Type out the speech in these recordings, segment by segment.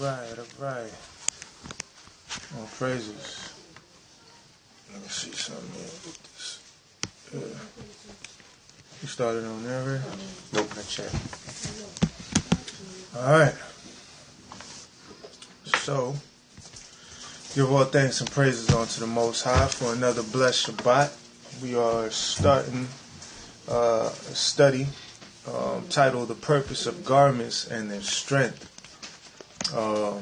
Alright. All praises. Let me see something here with this. You started on there, right? Nope, not yet. Alright. So, give all thanks and praises unto the Most High for another blessed Shabbat. We are starting a study titled The Purpose of Garments and Their Strength. A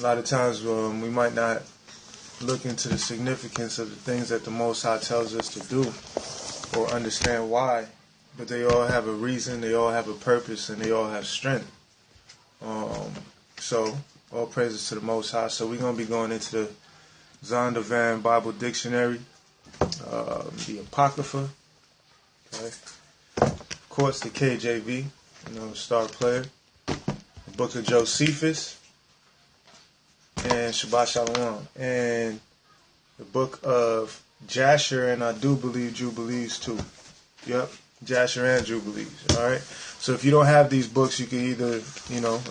lot of times we might not look into the significance of the things that the Most High tells us to do or understand why, but they all have a reason, they all have a purpose, and they all have strength. So, all praises to the Most High. So we're going to be going into the Zondervan Bible Dictionary, the Apocrypha, okay? Of course, the KJV, star player, the Book of Josephus, and Shabbat Shalom, and the Book of Jasher, and I do believe Jubilees too. Yep, Jasher and Jubilees. All right. So if you don't have these books, you can either,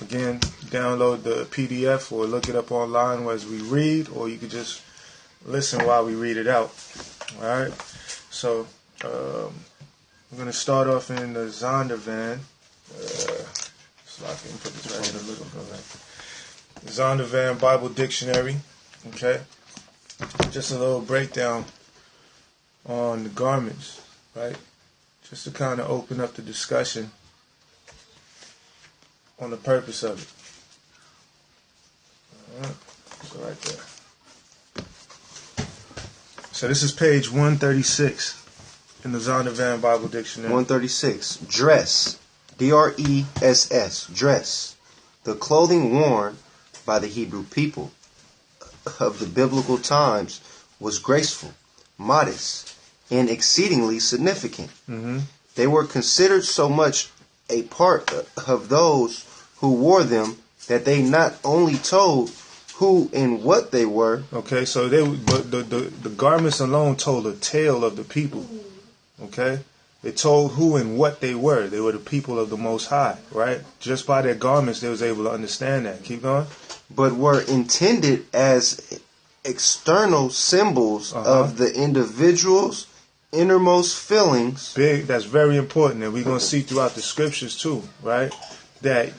again, download the PDF or look it up online as we read, or you can just listen while we read it out. All right. So we're going to start off in the Zondervan. So I can put this right here to look for that. Zondervan Bible Dictionary. Okay. Just a little breakdown on the garments, right? Just to kind of open up the discussion on the purpose of it. Alright, so right there. So this is page 136 in the Zondervan Bible Dictionary. 136. Dress. D-R-E-S-S. Dress. The clothing worn by the Hebrew people of the biblical times was graceful, modest, and exceedingly significant. Mm-hmm. They were considered so much a part of those who wore them that they not only told who and what they were. Okay, so the garments alone told a tale of the people. Okay, it told who and what they were. They were the people of the Most High, right? Just by their garments, they was able to understand that. Keep going. But were intended as external symbols of the individual's innermost feelings. Big, that's very important, and we're going to see throughout the scriptures too, right? That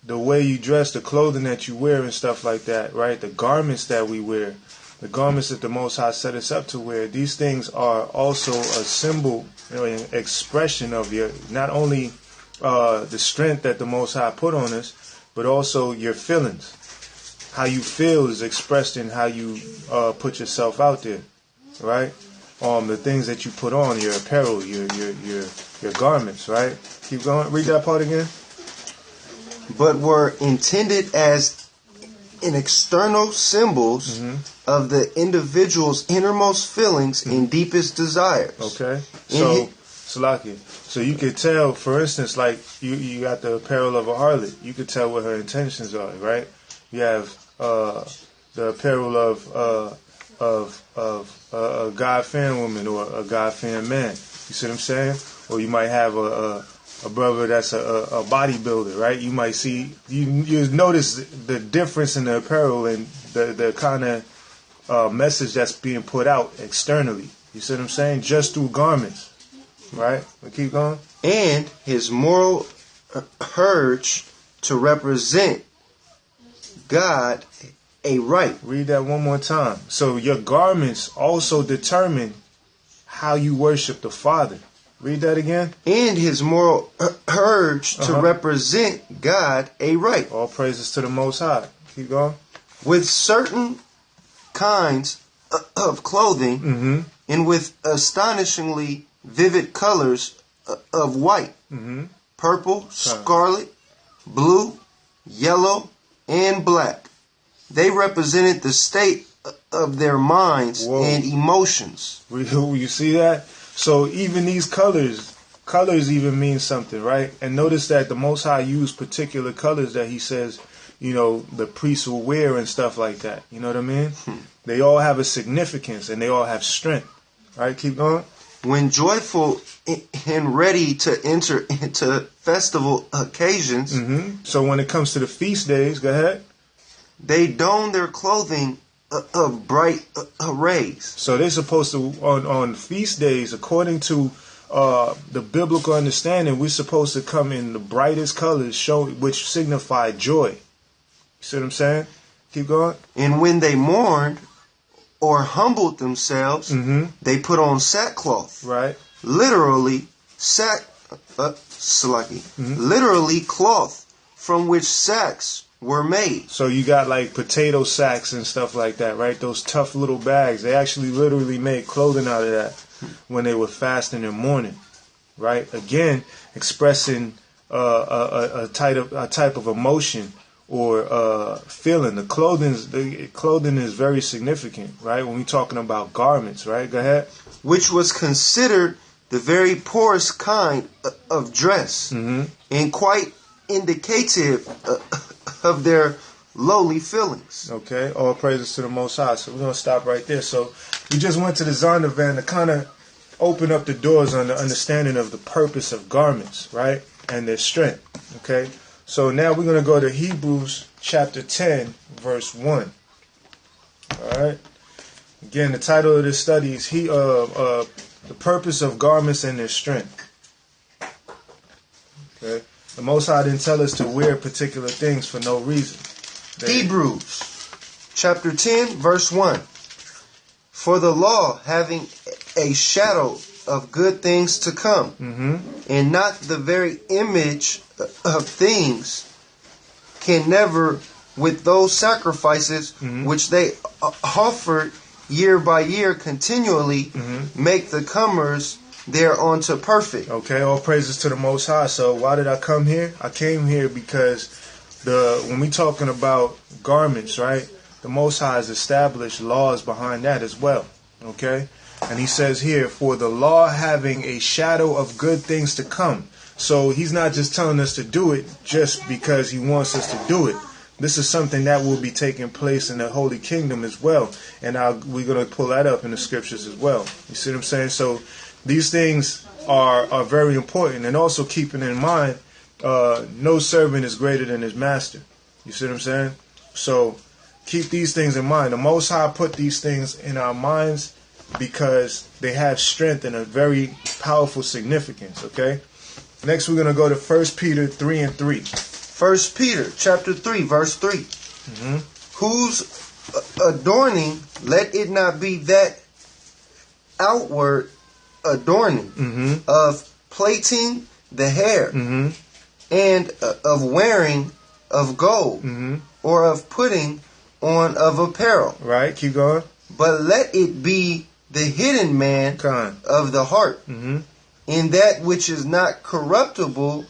the way you dress, the clothing that you wear and stuff like that, right? The garments that we wear, the garments that the Most High set us up to wear, these things are also a symbol, an expression of your, not only the strength that the Most High put on us, but also your feelings. How you feel is expressed in how you put yourself out there, right? The things that you put on, your apparel, your garments, right? Keep going. Read that part again. But were intended as an external symbols of the individual's innermost feelings and deepest desires. Okay. So, Salaki. So you could tell, for instance, like you got the apparel of a harlot. You could tell what her intentions are, right? You have the apparel of a God-fearing woman or a God-fearing man. You see what I'm saying? Or you might have a brother that's a bodybuilder, right? You might see, you notice the difference in the apparel and the kind of message that's being put out externally. You see what I'm saying? Just through garments, right? But keep going. And his moral urge to represent God a right. Read that one more time. So your garments also determine how you worship the Father. Read that again. And his moral urge to represent God a right. All praises to the Most High. Keep going. With certain kinds of clothing and with astonishingly vivid colors of white, purple, scarlet, blue, yellow, and black. They represented the state of their minds and emotions. You see that? So even these colors even mean something, right? And notice that the Most High used particular colors that he says, the priests will wear and stuff like that. You know what I mean? They all have a significance and they all have strength. All right, keep going. when joyful and ready to enter into festival occasions. So when it comes to the feast days, go ahead. They don their clothing of bright arrays. So they're supposed to, on feast days, according to the biblical understanding, we're supposed to come in the brightest colors, which signify joy. You see what I'm saying? Keep going. And when they mourned or humbled themselves, they put on sackcloth. Right. Literally literally cloth from which sacks were made. So you got like potato sacks and stuff like that, right? Those tough little bags. They actually literally made clothing out of that when they were fasting and mourning, right? Again, expressing a type of emotion or feeling. The clothing is very significant, right? When we're talking about garments, right? Go ahead. Which was considered the very poorest kind of dress, and quite indicative of their lowly feelings. Okay, all praises to the Most High. So we're going to stop right there. So we just went to the Zondervan to kind of open up the doors on the understanding of the purpose of garments, right? And their strength, okay? So now we're going to go to Hebrews chapter 10, verse 1. All right? Again, the title of this study is the purpose of garments and their strength. Okay? The Most High didn't tell us to wear particular things for no reason. Hebrews chapter 10, verse 1. For the law, having a shadow of good things to come, and not the very image of things, can never, with those sacrifices which they offered year by year continually, make the comers thereunto perfect. Okay, all praises to the Most High. So why did I come here? I came here because when we talking about garments, right, the Most High has established laws behind that as well. Okay? And he says here, for the law having a shadow of good things to come. So he's not just telling us to do it just because he wants us to do it. This is something that will be taking place in the Holy Kingdom as well. And we're going to pull that up in the scriptures as well. You see what I'm saying? So these things are very important. And also keeping in mind, no servant is greater than his master. You see what I'm saying? So keep these things in mind. The Most High put these things in our minds because they have strength and a very powerful significance. Okay? Next we're going to go to 1 Peter 3 and 3. 1 Peter chapter 3, verse 3. Whose adorning, let it not be that outward adorning of plaiting the hair and of wearing of gold or of putting on of apparel. Right, keep going. But let it be the hidden man of the heart, in that which is not corruptible,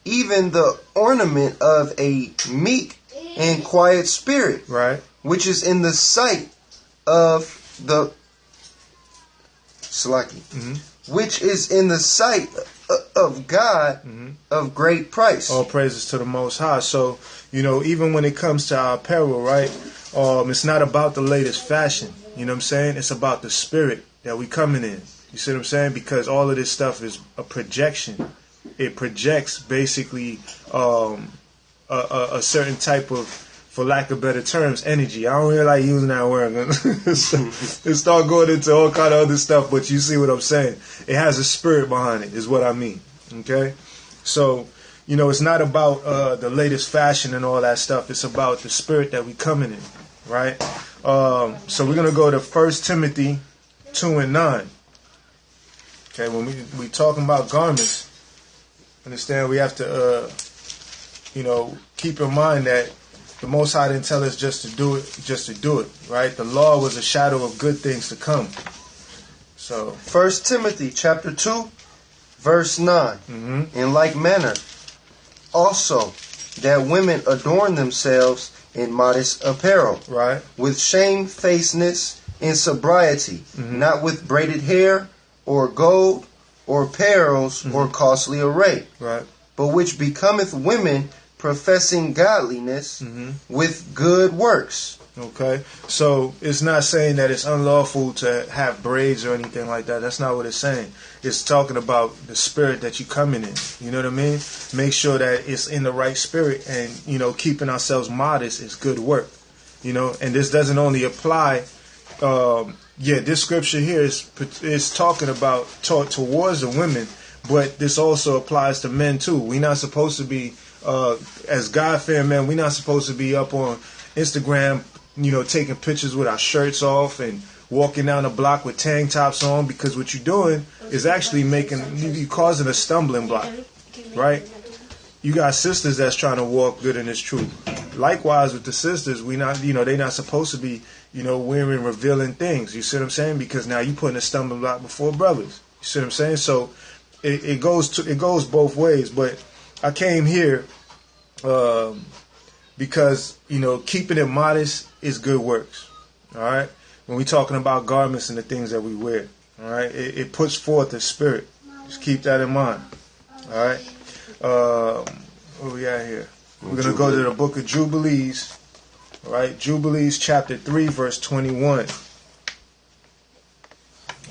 even the ornament of a meek and quiet spirit, right, which is in the sight of the which is in the sight of God of great price. All praises to the Most High. So, even when it comes to our apparel, right, it's not about the latest fashion. You know what I'm saying? It's about the spirit that we coming in. You see what I'm saying? Because all of this stuff is a projection. It projects basically a certain type of, for lack of better terms, energy. I don't really like using that word. It start going into all kind of other stuff, but you see what I'm saying. It has a spirit behind it, is what I mean. Okay? So, it's not about the latest fashion and all that stuff. It's about the spirit that we coming in, right? So we're going to go to 1 Timothy 2 and 9. Okay, when we talking about garments, understand we have to, keep in mind that the Most High didn't tell us just to do it, right? The law was a shadow of good things to come. So 1 Timothy chapter 2, verse 9. In like manner, also, that women adorn themselves in modest apparel, right, with shamefacedness and sobriety, not with braided hair, or gold, or pearls, or costly array, right, but which becometh women professing godliness with good works. Okay, so it's not saying that it's unlawful to have braids or anything like that. That's not what it's saying. It's talking about the spirit that you coming in. You know what I mean? Make sure that it's in the right spirit, and keeping ourselves modest is good work. And this doesn't only apply. This scripture here is talking about taught towards the women, but this also applies to men too. We're not supposed to be, as God-fearing men, we're not supposed to be up on Instagram, taking pictures with our shirts off and walking down the block with tank tops on, because what you're doing is actually you causing a stumbling block, right? You got sisters that's trying to walk good in this truth. Likewise with the sisters, they're not supposed to be, wearing revealing things. You see what I'm saying? Because now you're putting a stumbling block before brothers. You see what I'm saying? So it goes both ways. But I came here because keeping it modest is good works. All right. When we're talking about garments and the things that we wear, all right, it puts forth the spirit. Just keep that in mind. All right. Where we at here? We're going to go to the book of Jubilees. All right. Jubilees chapter 3, verse 21.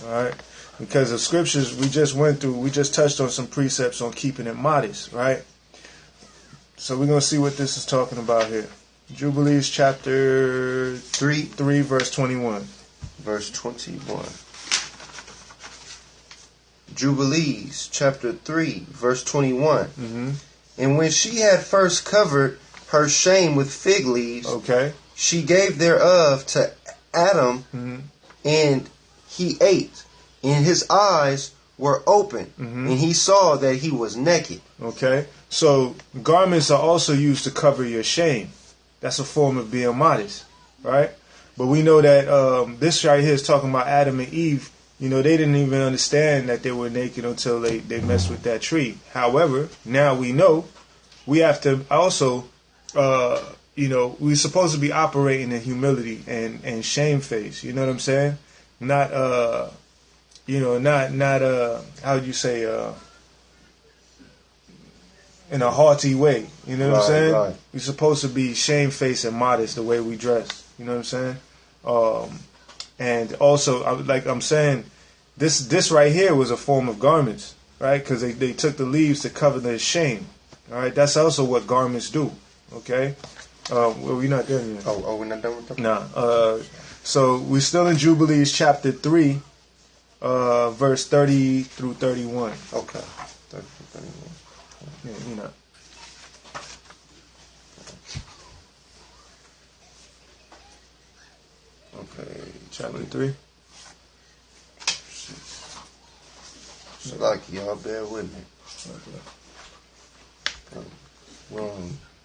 All right. Because the scriptures we just went through, we just touched on some precepts on keeping it modest, right? So we're going to see what this is talking about here. Jubilees chapter 3, verse 21. Verse 21. Jubilees chapter 3, verse 21. Mm-hmm. And when she had first covered her shame with fig leaves, she gave thereof to Adam, mm-hmm. and he ate, and his eyes were open, mm-hmm. and he saw that he was naked. Okay, so garments are also used to cover your shame. That's a form of being modest, right? But we know that this right here is talking about Adam and Eve. They didn't even understand that they were naked until they messed with that tree. However, now we know we have to also, we're supposed to be operating in humility and shamefaced. You know what I'm saying? Not, how would you say, in a haughty way. You know what I'm saying? Right. We're supposed to be shamefaced and modest the way we dress. You know what I'm saying? And also, like I'm saying, this right here was a form of garments, right? Because they took the leaves to cover their shame. All right, that's also what garments do. Okay, well, we're not done yet. Oh, we're not done with that? Nah. So we're still in Jubilees chapter 3, verse 30 through 31. Okay, 30 through 31. Yeah, you know. Okay, chapter 3. So like y'all bear with me.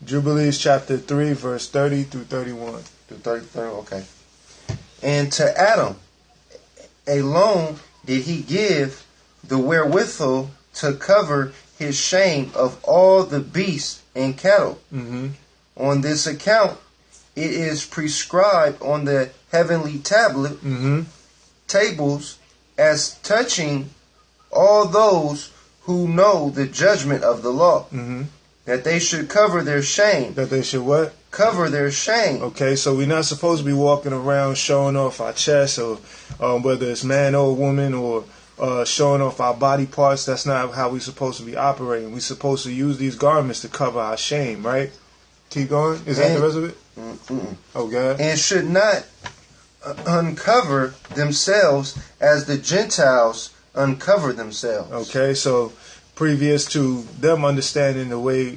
Jubilees chapter 3, verse 30 through 31. Through 30, okay. And to Adam alone did he give the wherewithal to cover his shame of all the beasts and cattle. Mm-hmm. On this account, it is prescribed on the heavenly tablet, mm-hmm. tables, as touching all those who know the judgment of the law, mm-hmm. that they should cover their shame. That they should what? Cover their shame. Okay, so we're not supposed to be walking around showing off our chest, or whether it's man or woman, or showing off our body parts. That's not how we're supposed to be operating. We're supposed to use these garments to cover our shame, right? Keep going. Is that the rest of it? Mm-mm. Oh, God. And should not uncover themselves as the Gentiles uncover themselves. Okay, so previous to them understanding the way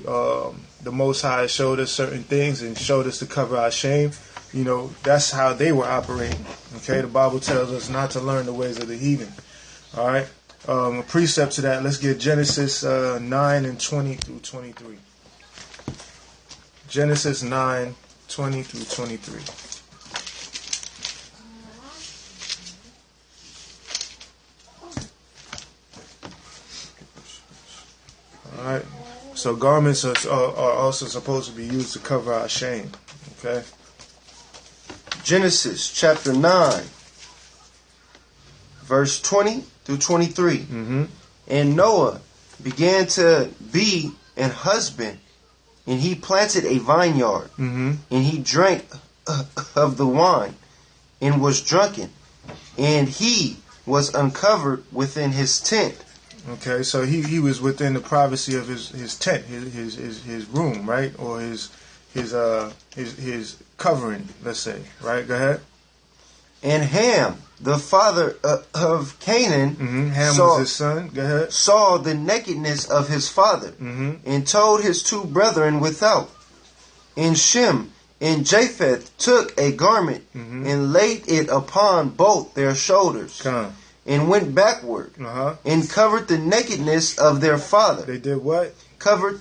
the Most High showed us certain things and showed us to cover our shame, that's how they were operating. Okay, the Bible tells us not to learn the ways of the heathen. All right, a precept to that. Let's get Genesis 9 and 20 through 23. Genesis 9, 20 through 23. Alright, so garments are also supposed to be used to cover our shame. Okay? Genesis chapter 9, verse 20 through 23. Mm-hmm. And Noah began to be an husband, and he planted a vineyard, mm-hmm. and he drank of the wine, and was drunken, and he was uncovered within his tent. Okay, so he was within the privacy of his tent, his room, right, or his covering, let's say, right? Go ahead. And Ham, the father of Canaan, Ham was his son. Go ahead. Saw the nakedness of his father, and told his two brethren without. And Shem and Japheth took a garment and laid it upon both their shoulders, and went backward, and covered the nakedness of their father. They did what? Covered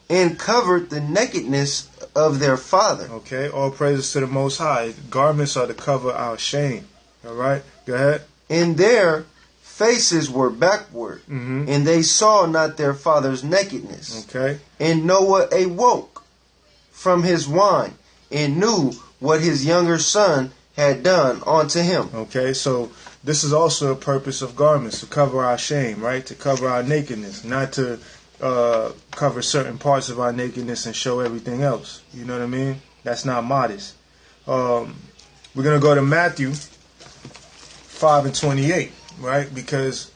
the nakedness of their father. Okay, all praises to the Most High. Garments are to cover our shame. All right, go ahead. And their faces were backward, and they saw not their father's nakedness. Okay. And Noah awoke from his wine, and knew what his younger son had done unto him. Okay, so this is also a purpose of garments, to cover our shame, right? To cover our nakedness, not to cover certain parts of our nakedness and show everything else. You know what I mean? That's not modest. We're going to go to Matthew 5:28, right? Because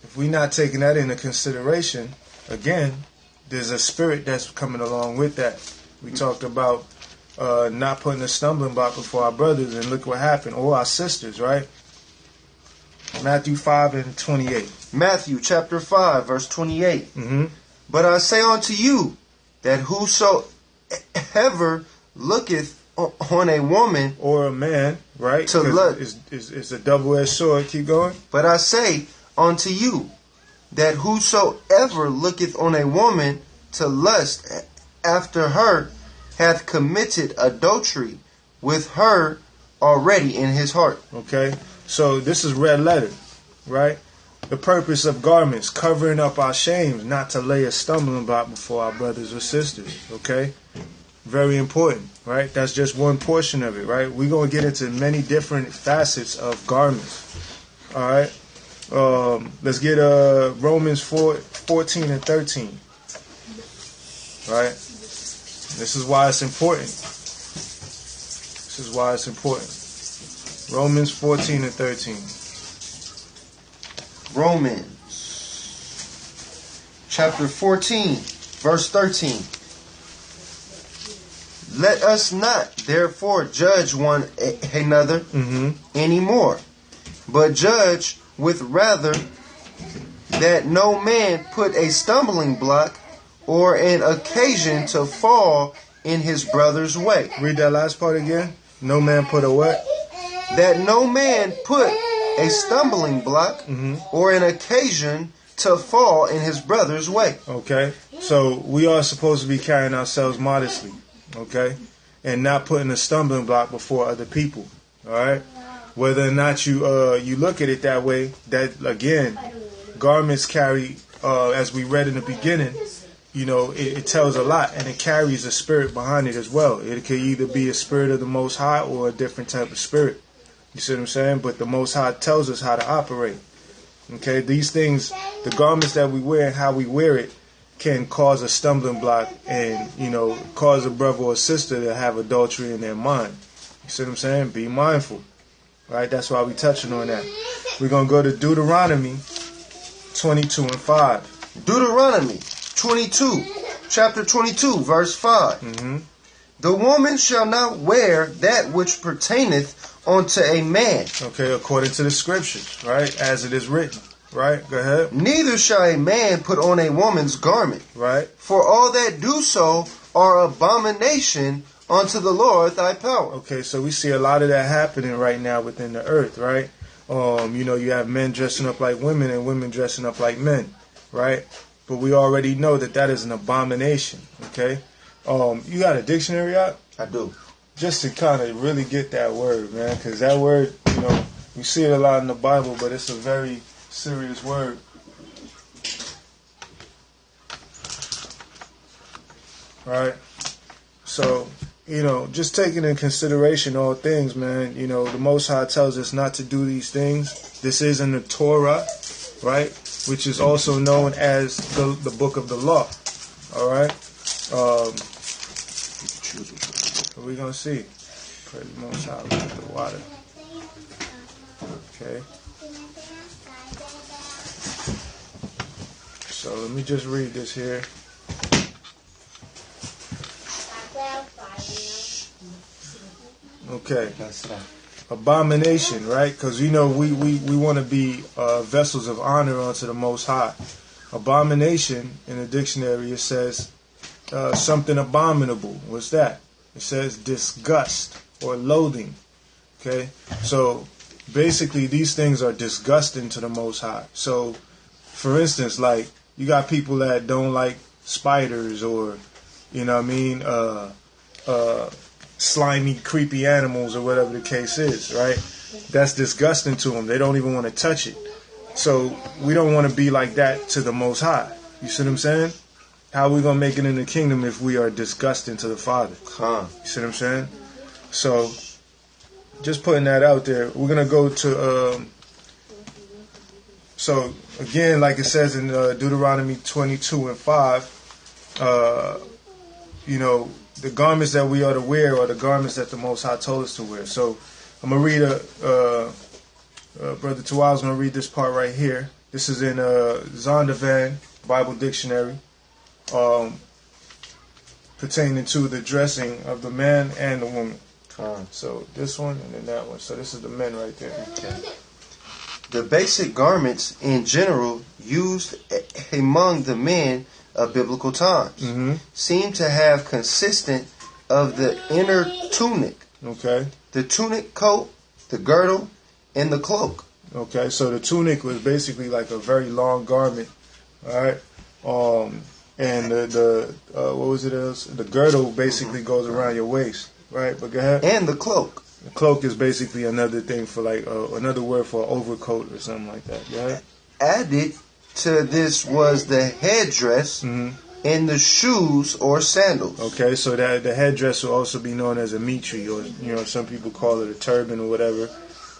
if we're not taking that into consideration, again, there's a spirit that's coming along with that. We talked about not putting a stumbling block before our brothers, and look what happened, or our sisters, right? Matthew 5:28. Matthew chapter 5, verse 28. But I say unto you, that whosoever looketh on a woman or a man, right? To lust, is a double-edged sword. Keep going. But I say unto you, that whosoever looketh on a woman to lust after her hath committed adultery with her already in his heart. Okay, so this is red letter, right? The purpose of garments, covering up our shames, not to lay a stumbling block before our brothers or sisters. Okay, very important, right? That's just one portion of it, right? We're going to get into many different facets of garments. All right, let's get Romans 4:14 and 13. Right, this is why it's important. This is why it's important. Romans 14 and 13. Romans chapter 14, verse 13. Let us not therefore judge one another anymore, but judge with rather that no man put a stumbling block or an occasion to fall in his brother's way. Read that last part again. No man put a what? That no man put a stumbling block or an occasion to fall in his brother's way. Okay, so we are supposed to be carrying ourselves modestly, okay, and not putting a stumbling block before other people. All right, whether or not you look at it that way, that again, garments carry, as we read in the beginning, you know, it tells a lot, and it carries a spirit behind it as well. It could either be a spirit of the Most High or a different type of spirit. You see what I'm saying? But the Most High tells us how to operate. Okay, these things, the garments that we wear and how we wear it, can cause a stumbling block and, you know, cause a brother or sister to have adultery in their mind. You see what I'm saying? Be mindful. Right? That's why we're touching on that. We're going to go to Deuteronomy 22 and 5. Deuteronomy 22, chapter 22, verse 5. The woman shall not wear that which pertaineth unto a man. Okay, according to the scriptures, right? As it is written. Right? Go ahead. Neither shall a man put on a woman's garment. Right. For all that do so are abomination unto the Lord thy power. Okay, so we see a lot of that happening right now within the earth, right? You know, you have men dressing up like women and women dressing up like men, right? But we already know that that is an abomination, okay? You got a dictionary out? I do. Just to kind of really get that word, man, because that word, you know, we see it a lot in the Bible, but it's a very serious word. Right? So, you know, just taking in consideration all things, man, you know, the Most High tells us not to do these things. This is in the Torah, right? Which is also known as the book of the law. All right? What we gonna see? Pray the Most High, look at the water. Okay. So let me just read this here. Okay. Abomination, right? Because we want to be vessels of honor unto the Most High. Abomination in the dictionary, it says something abominable. What's that? It says disgust or loathing. Okay, so basically these things are disgusting to the Most High. So, for instance, like you got people that don't like spiders or, you know what I mean, slimy, creepy animals or whatever the case is, right? That's disgusting to them. They don't even want to touch it. So we don't want to be like that to the Most High. You see what I'm saying? How are we going to make it in the kingdom if we are disgusting to the Father? You see what I'm saying? So just putting that out there. We're going to go to... so again, like it says in Deuteronomy 22:5, you know, the garments that we are to wear are the garments that the Most High told us to wear. So I'm going to read Brother Tawal's going to read this part right here. This is in Zondervan Bible Dictionary, pertaining to the dressing of the man and the woman. So this one and then that one. So this is the men right there. Okay. The basic garments in general used among the men of biblical times seem to have consisted of the inner tunic, the tunic coat, the girdle, and the cloak. Okay, so the tunic was basically like a very long garment, all right. And the what was it else? The girdle basically goes around your waist, right? But go ahead. And the cloak. The cloak is basically another thing for like another word for overcoat or something like that. Go ahead. Added to this was the headdress and the shoes or sandals. Okay, so that the headdress will also be known as a mitri, or you know, some people call it a turban or whatever.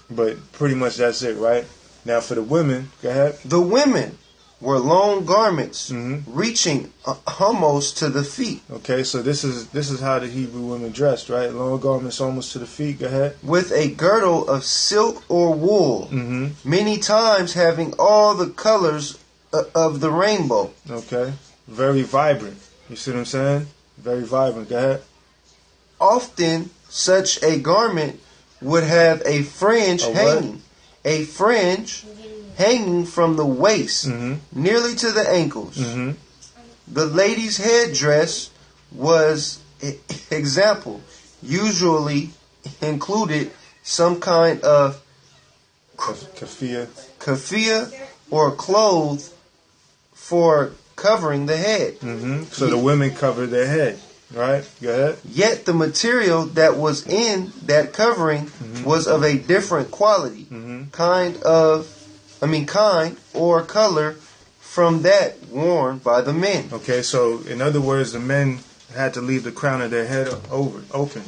But pretty much that's it, right? Now for the women, go ahead. The women were long garments reaching almost to the feet. Okay, so this is how the Hebrew women dressed, right? Long garments almost to the feet. Go ahead. With a girdle of silk or wool, many times having all the colors of the rainbow. Okay, very vibrant. You see what I'm saying? Very vibrant. Go ahead. Often such a garment would have a fringe hanging. A fringe hanging from the waist nearly to the ankles. The lady's headdress was, example, usually included some kind of kafia or cloth for covering the head. So the women covered their head, right? Go ahead. Yet the material that was in that covering was of a different quality, kind or color from that worn by the men. Okay, so in other words, the men had to leave the crown of their head open.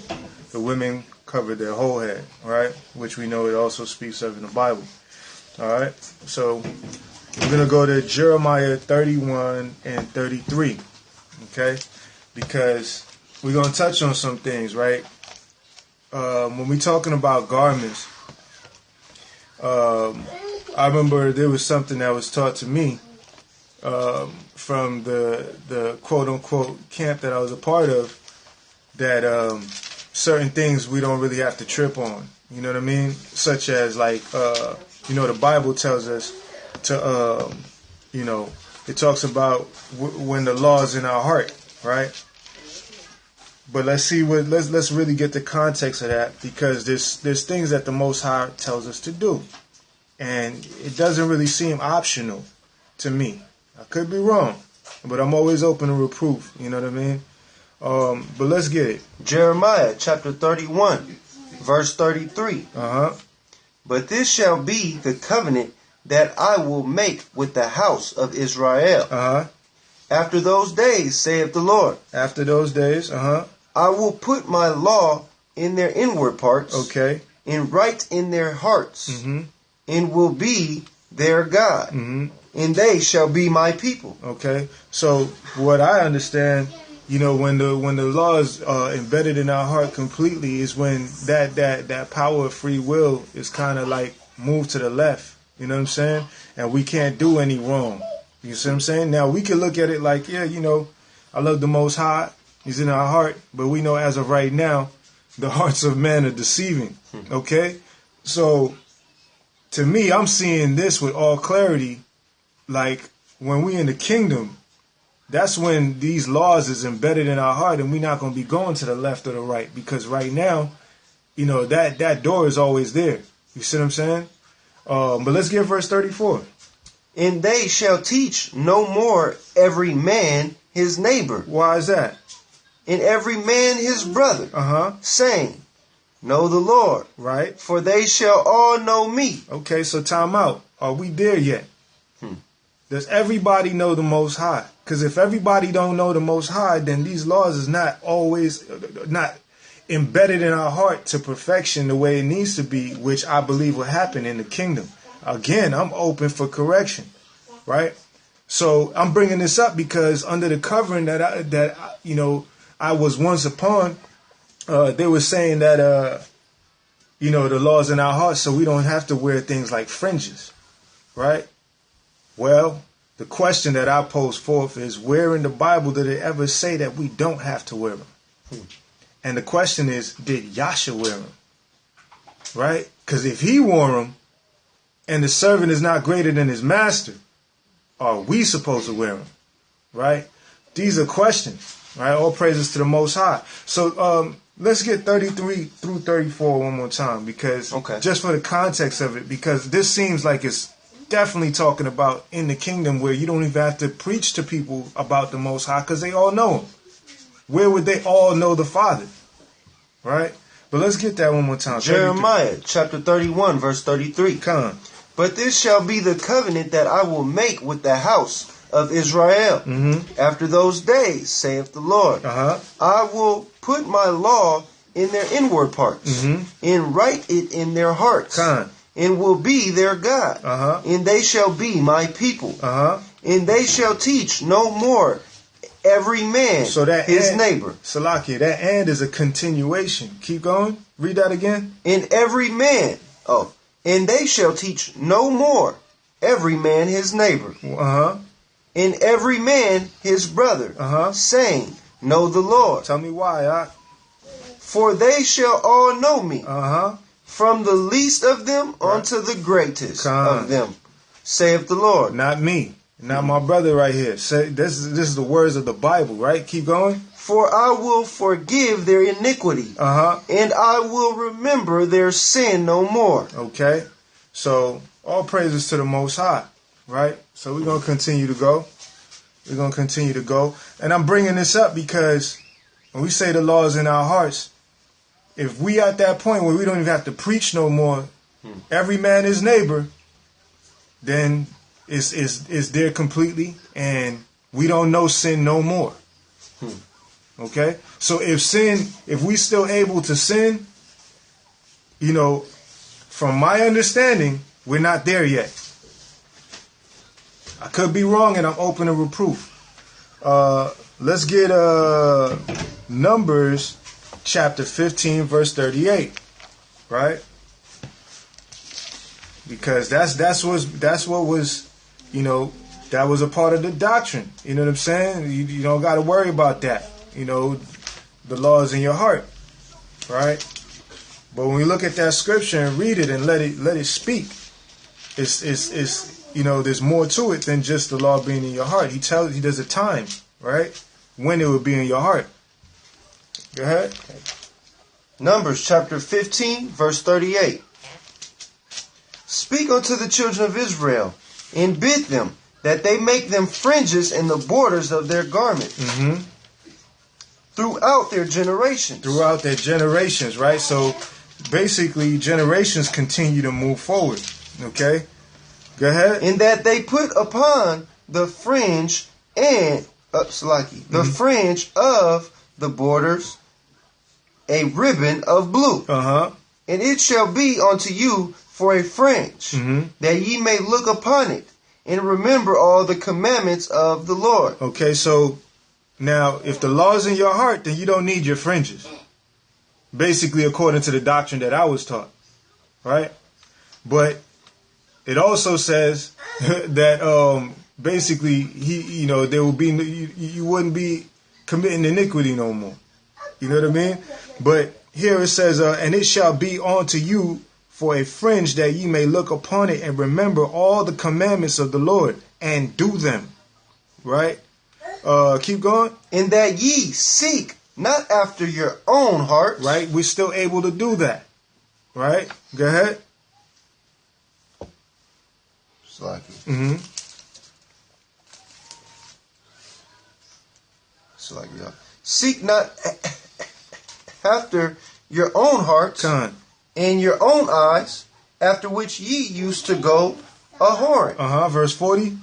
The women covered their whole head, right? Which we know it also speaks of in the Bible. All right, so we're going to go to Jeremiah 31 and 33, okay? Because we're going to touch on some things, right? When we're talking about garments, I remember there was something that was taught to me from the quote-unquote camp that I was a part of, that certain things we don't really have to trip on. You know what I mean? Such as like, you know, the Bible tells us to, you know, it talks about when the law is in our heart, right? But let's see let's really get the context of that, because there's things that the Most High tells us to do, and it doesn't really seem optional to me. I could be wrong, but I'm always open to reproof. You know what I mean? But let's get it. Jeremiah chapter 31, verse 33. But this shall be the covenant that I will make with the house of Israel. After those days, saith the Lord. After those days, I will put my law in their inward parts. Okay. And write in their hearts. And will be their God. And they shall be my people. Okay. So what I understand when the law is embedded in our heart completely, is when that power of free will is kind of like moved to the left. You know what I'm saying? And we can't do any wrong. You see what I'm saying? Now we can look at it like, yeah, I love the Most High. He's in our heart, but we know as of right now, the hearts of men are deceiving. Okay, so to me, I'm seeing this with all clarity. Like when we in the kingdom, that's when these laws is embedded in our heart, and we're not going to be going to the left or the right, because right now, that door is always there. You see what I'm saying? But let's get verse 34. And they shall teach no more every man his neighbor. Why is that? And every man his brother, saying, Know the Lord. Right. For they shall all know me. Okay, so time out. Are we there yet? Does everybody know the Most High? Because if everybody don't know the Most High, then these laws is not always not embedded in our heart to perfection the way it needs to be, which I believe will happen in the kingdom. Again, I'm open for correction, right? So I'm bringing this up because under the covering that I was once upon, they were saying that the law's in our hearts, so we don't have to wear things like fringes, right? Well, the question that I pose forth is, where in the Bible did it ever say that we don't have to wear them? And the question is, did Yasha wear them? Right? Because if he wore them, and the servant is not greater than his master, are we supposed to wear them? Right? These are questions. Right? All praises to the Most High. So let's get 33 through 34 one more time, because just for the context of it, because this seems like it's definitely talking about in the kingdom where you don't even have to preach to people about the Most High because they all know him. Where would they all know the Father? Right? But let's get that one more time. Jeremiah chapter 31 verse 33. Come on. But this shall be the covenant that I will make with the house of Israel. After those days, saith the Lord, I will put my law in their inward parts, and write it in their hearts, and will be their God, and they shall be my people, and they shall teach no more every man his neighbor. Salakia, that and is a continuation. Keep going. Read that again. And every man, and they shall teach no more every man his neighbor, and every man his brother, saying, Know the Lord. Tell me why. For they shall all know me, from the least of them unto the greatest of them, saith the Lord. Not me. Not my brother right here. Say this is the words of the Bible, right? Keep going. For I will forgive their iniquity, and I will remember their sin no more. Okay. So all praises to the Most High, right? So we're going to continue to go. We're going to continue to go. And I'm bringing this up because when we say the law is in our hearts, if we at that point where we don't even have to preach no more, every man his neighbor, then it's there completely, and we don't know sin no more. Okay? So if we still able to sin, from my understanding, we're not there yet. I could be wrong, and I'm open to reproof. Let's get Numbers chapter 15, verse 38, right? Because that's what was, that was a part of the doctrine. You know what I'm saying? You don't got to worry about that. The law is in your heart, right? But when we look at that scripture and read it and let it speak, it's there's more to it than just the law being in your heart. He does a time, right, when it will be in your heart. Go ahead. Numbers chapter 15, verse 38. Speak unto the children of Israel, and bid them that they make them fringes in the borders of their garments throughout their generations. Throughout their generations, right? So basically, generations continue to move forward. Okay? Go ahead. And that they put upon the fringe and the fringe of the borders a ribbon of blue. And it shall be unto you for a fringe, that ye may look upon it and remember all the commandments of the Lord. Okay, so Now, if the law is in your heart, then you don't need your fringes. Basically, according to the doctrine that I was taught. Right? But it also says that basically there will be you wouldn't be committing iniquity no more. You know what I mean? But here it says, and it shall be unto you for a fringe, that ye may look upon it and remember all the commandments of the Lord and do them. Right? Keep going. And that ye seek not after your own heart. Right? We're still able to do that. Right? Go ahead. Mm-hmm. Seek not after your own hearts and your own eyes, after which ye used to go a-whoring. Verse 40.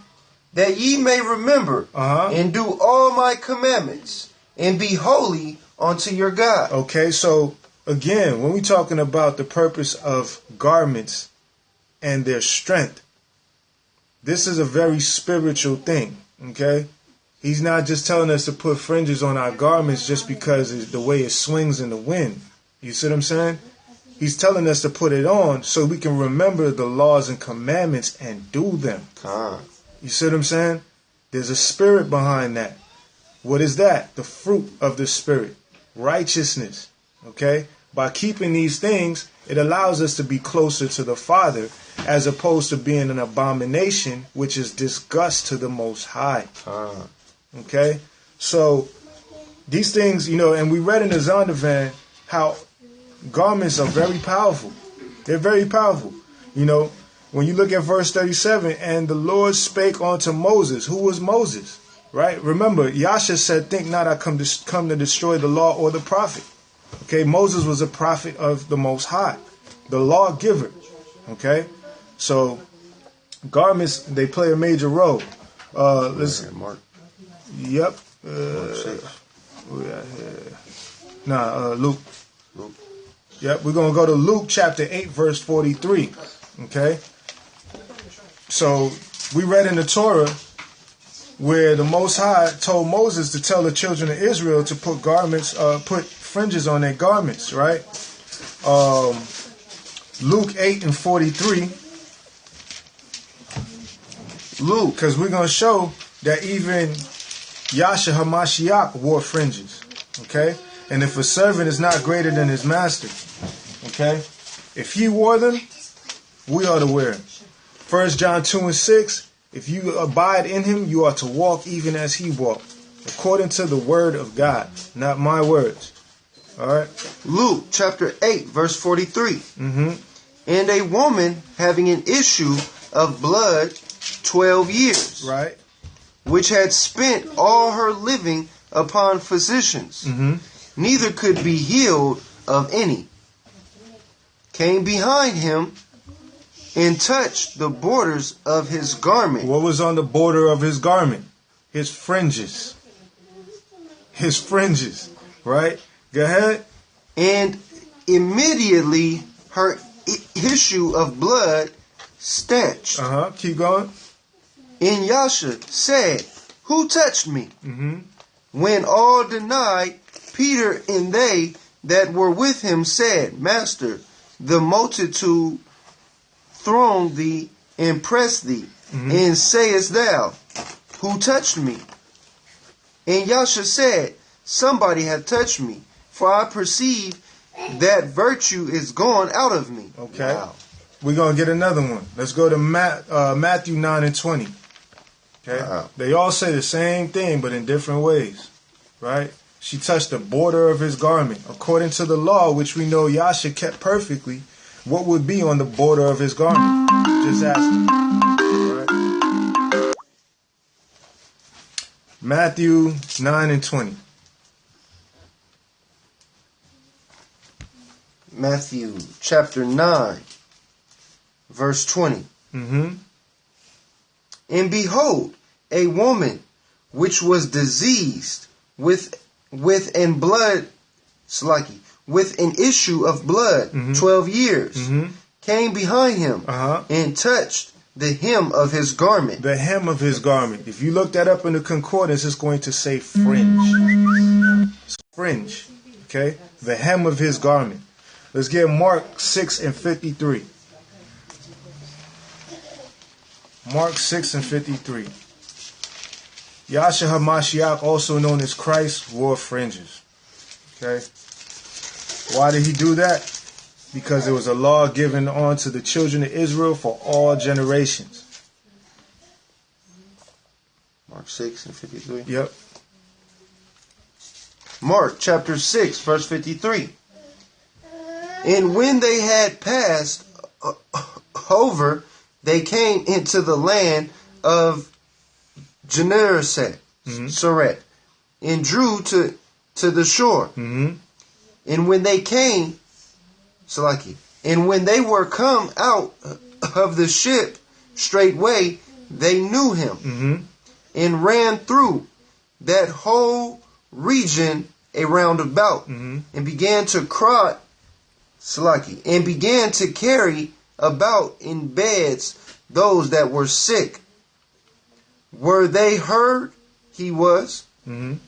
That ye may remember and do all my commandments and be holy unto your God. Okay, so again, when we're talking about the purpose of garments and their strength, this is a very spiritual thing, okay? He's not just telling us to put fringes on our garments just because it's the way it swings in the wind. You see what I'm saying? He's telling us to put it on so we can remember the laws and commandments and do them. You see what I'm saying? There's a spirit behind that. What is that? The fruit of the spirit. Righteousness. Okay? By keeping these things, it allows us to be closer to the Father, as opposed to being an abomination, which is disgust to the Most High. Okay? So, these things, and we read in the Zondervan how garments are very powerful. They're very powerful. When you look at verse 37, and the Lord spake unto Moses. Who was Moses? Right? Remember, Yasha said, think not I come to destroy the law or the prophet. Okay? Moses was a prophet of the Most High, the lawgiver. Okay? So, garments, they play a major role. Let's... Mark. Yep. Luke. Yep, we're going to go to Luke chapter 8, verse 43. Okay? So, we read in the Torah where the Most High told Moses to tell the children of Israel to put put fringes on their garments, right? Luke 8 and 43. Luke, because we're going to show that even Yasha HaMashiach wore fringes. Okay? And if a servant is not greater than his master, okay? If he wore them, we ought to wear them. 1 John 2 and 6, if you abide in him, you ought to walk even as he walked, according to the word of God, not my words. All right? Luke chapter 8, verse 43. And a woman having an issue of blood 12 years, right, which had spent all her living upon physicians, neither could be healed of any, came behind him and touched the borders of his garment. What was on the border of his garment? His fringes. His fringes, right? Go ahead. And immediately her issue of blood stanched. Keep going. And Yasha said, who touched me? When all denied, Peter and they that were with him said, Master, the multitude throng thee and press thee, and sayest thou, who touched me? And Yasha said, somebody hath touched me, for I perceive that virtue is gone out of me. Okay. Wow. We're going to get another one. Let's go to Matthew 9 and 20. Okay. Wow. They all say the same thing, but in different ways. Right? She touched the border of his garment. According to the law, which we know Yasha kept perfectly, what would be on the border of his garment? Just ask him. Right? Matthew 9 and 20. Matthew chapter 9, verse 20. And behold, a woman which was diseased with an issue of blood 12 years, came behind him and touched the hem of his garment. The hem of his garment. If you look that up in the concordance, it's going to say fringe. Fringe. Okay? The hem of his garment. Let's get Mark 6:53. Mark 6:53. Yasha HaMashiach, also known as Christ, wore fringes. Okay? Why did he do that? Because it was a law given on to the children of Israel for all generations. Mark 6:53. Yep. Mark chapter 6, verse 53. And when they had passed over, they came into the land of Gennesaret, and drew to the shore. Mm-hmm. And when they came, and when they were come out of the ship, straightway they knew him, and ran through that whole region around about, and began to cry, and began to carry about in beds those that were sick, where they heard he was, and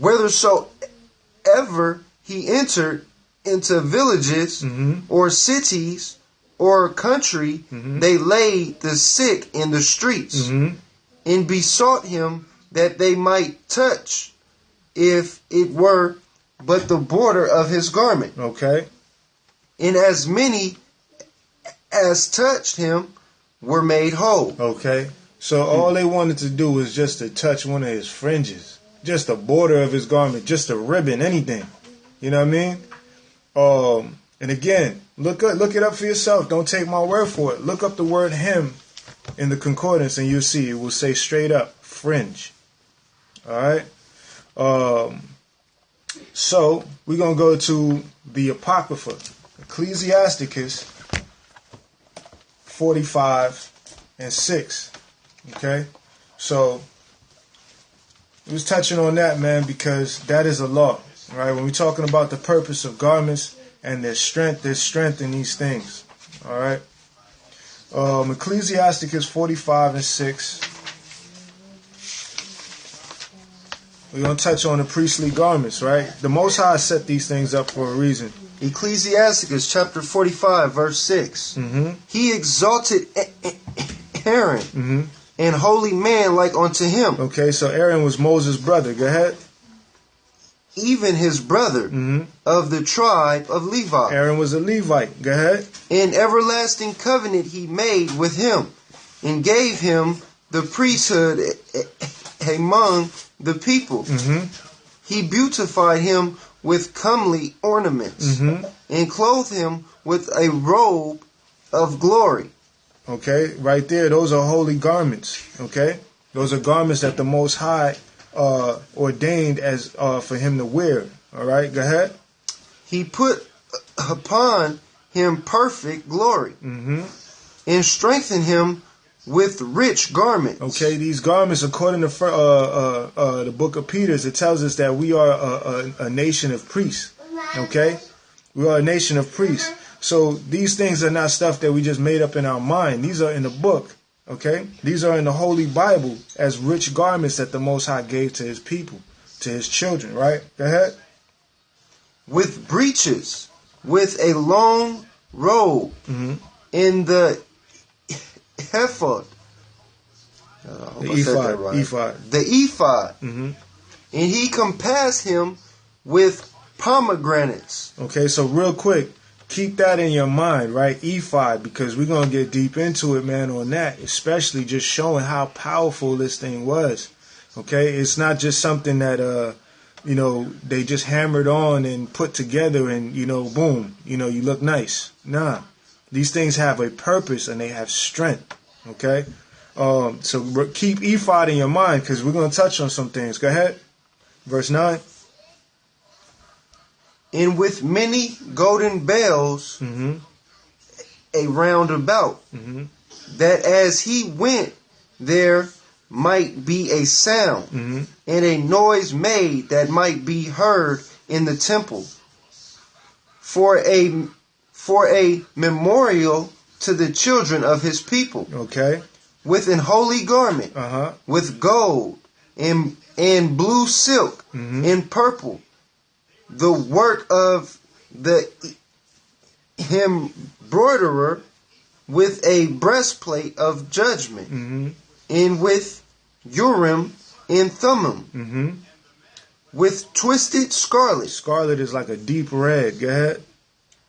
whithersoever he entered into villages or cities or country, they laid the sick in the streets, and besought him that they might touch, if it were but the border of his garment. Okay. And as many as touched him were made whole. Okay. So all they wanted to do was just to touch one of his fringes, just the border of his garment, just a ribbon, anything. You know what I mean? And again, look it up for yourself. Don't take my word for it. Look up the word hem in the concordance, and you'll see it will say straight up fringe. All right. So we're gonna go to the Apocrypha, Ecclesiasticus 45:6. Okay, so we was touching on that, man, because that is a law, right? When we're talking about the purpose of garments and there's strength in these things. All right. Ecclesiasticus 45:6. We're going to touch on the priestly garments, right? The Most High set these things up for a reason. Ecclesiasticus chapter 45, verse 6. He exalted Aaron, and holy man like unto him. Okay, so Aaron was Moses' brother. Go ahead. Even his brother of the tribe of Levi. Aaron was a Levite. Go ahead. An everlasting covenant he made with him, and gave him the priesthood among the people. He beautified him with comely ornaments, and clothed him with a robe of glory. Okay, right there, those are holy garments. Okay, those are garments that the Most High ordained as for him to wear. All right, go ahead. He put upon him perfect glory, and strengthened him with rich garments. Okay, these garments, according to the book of Peter, it tells us that we are a nation of priests. Okay, we are a nation of priests. So these things are not stuff that we just made up in our mind. These are in the book. Okay, these are in the Holy Bible as rich garments that the Most High gave to his people, to his children. Right? Go ahead. With breeches, with a long robe, in the ephod. The ephod. Right. Ephod. The ephod. And he compassed him with pomegranates. Okay, so real quick, keep that in your mind, right? Ephod, because we're going to get deep into it, man, on that, especially just showing how powerful this thing was. Okay, it's not just something that, they just hammered on and put together and, boom, you look nice. Nah, these things have a purpose and they have strength. Okay, so keep ephod in your mind because we're going to touch on some things. Go ahead. Verse 9. And with many golden bells around about, that as he went there might be a sound, and a noise made that might be heard in the temple, for a memorial to the children of his people. Okay. With an holy garment, with gold and blue silk and purple, the work of the embroiderer, with a breastplate of judgment, and with Urim and Thummim, with twisted scarlet. Scarlet is like a deep red. Go ahead.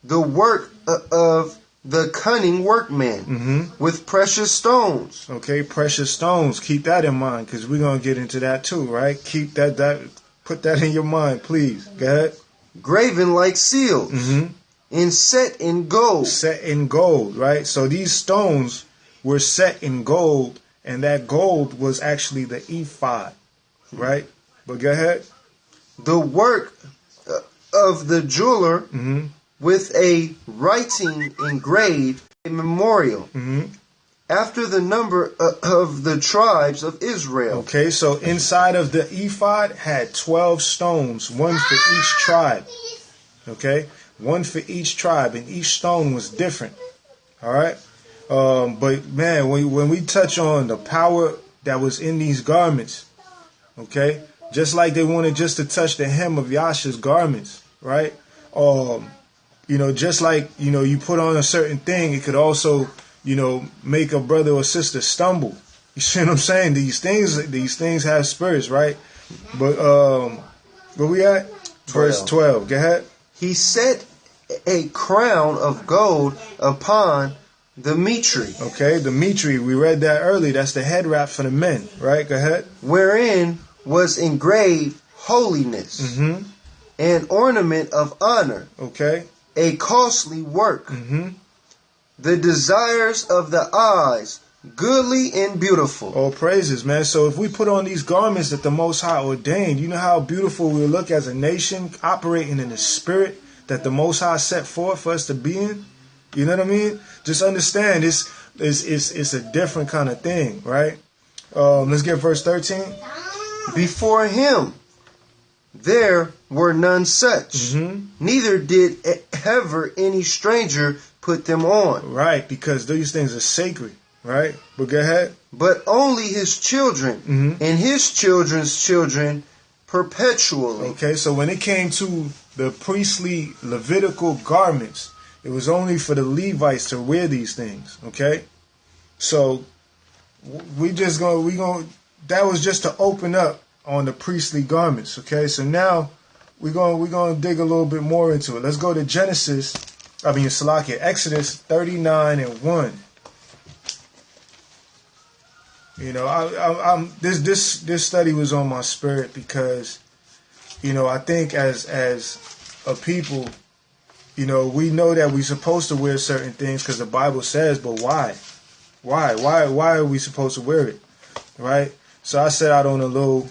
The work of the cunning workman, with precious stones. Okay, precious stones. Keep that in mind, because we're going to get into that too, right? Keep that, put that in your mind, please. Go ahead. Graven like seals, and set in gold. Set in gold, right? So these stones were set in gold, and that gold was actually the ephod, right? But go ahead. The work of the jeweler, with a writing engraved, a memorial, after the number of the tribes of Israel. Okay, so inside of the ephod had 12 stones, one for each tribe. Okay, one for each tribe, and each stone was different. All right, but man, when we touch on the power that was in these garments, okay, just like they wanted just to touch the hem of Yasha's garments, right? Just like, you put on a certain thing, it could also, make a brother or sister stumble. You see what I'm saying? These things have spirits, right? But where we at? 12. Verse 12. Go ahead. He set a crown of gold upon the mitre. Okay, the mitre, we read that earlier. That's the head wrap for the men, right? Go ahead. Wherein was engraved holiness, an ornament of honor. Okay. A costly work. The desires of the eyes, goodly and beautiful. All praises, man. So if we put on these garments that the Most High ordained, you know how beautiful we'll look as a nation operating in the spirit that the Most High set forth for us to be in? You know what I mean? Just understand, it's a different kind of thing, right? Let's get verse 13. Before him there were none such, neither did ever any stranger put them on. Right, because these things are sacred, right? But go ahead. But only his children and his children's children perpetually. Okay, so when it came to the priestly Levitical garments, it was only for the Levites to wear these things, okay? So that was just to open up on the priestly garments, okay? So now we're going to dig a little bit more into it. Let's go to Exodus 39 and 1. This study was on my spirit because, I think as a people, we know that we're supposed to wear certain things because the Bible says, but why? Why are we supposed to wear it? Right? So I set out on a little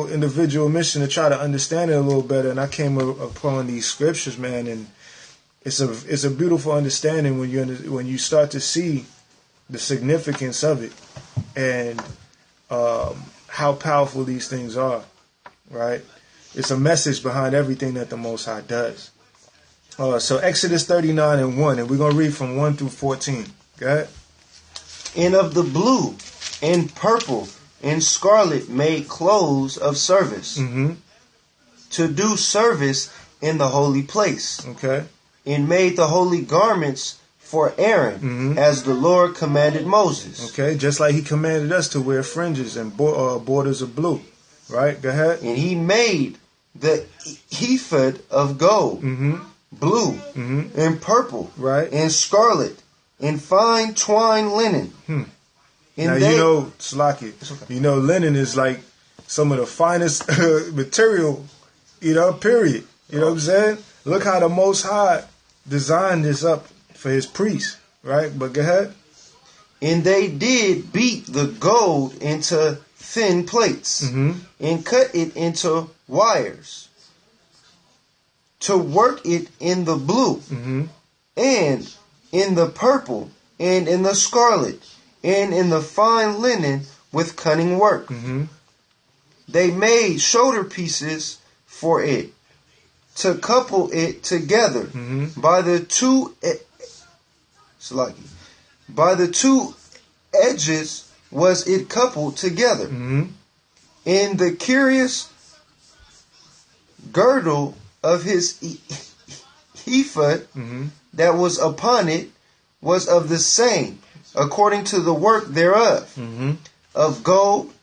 individual mission to try to understand it a little better, and I came upon these scriptures, man, and it's a beautiful understanding when you start to see the significance of it and how powerful these things are, right? It's a message behind everything that the Most High does. So Exodus 39 and 1, and we're going to read from 1 through 14. Go ahead. And of the blue and purple and scarlet made clothes of service, to do service in the holy place. Okay. And made the holy garments for Aaron, as the Lord commanded Moses. Okay, just like he commanded us to wear fringes and borders of blue. Right, go ahead. And he made the ephod of gold, blue, and purple, right, and scarlet, and fine twine linen. Now, Slaki, linen is like some of the finest material, period. You know what I'm saying? Look how the Most High designed this up for his priests, right? But go ahead. And they did beat the gold into thin plates and cut it into wires to work it in the blue and in the purple and in the scarlet and in the fine linen with cunning work. They made shoulder pieces for it to couple it together by the two By the two edges was it coupled together. In the curious girdle of his ephod that was upon it was of the same, according to the work thereof, of gold,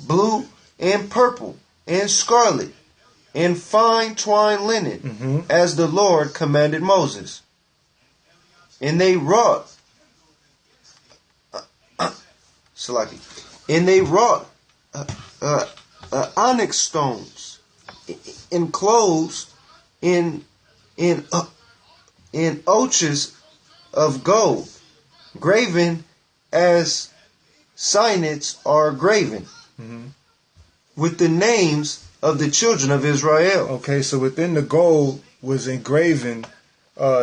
blue, and purple, and scarlet, and fine twined linen, as the Lord commanded Moses. And they wrought onyx stones enclosed in oches of gold, graven as signets are graven, with the names of the children of Israel. Okay, so within the gold was engraven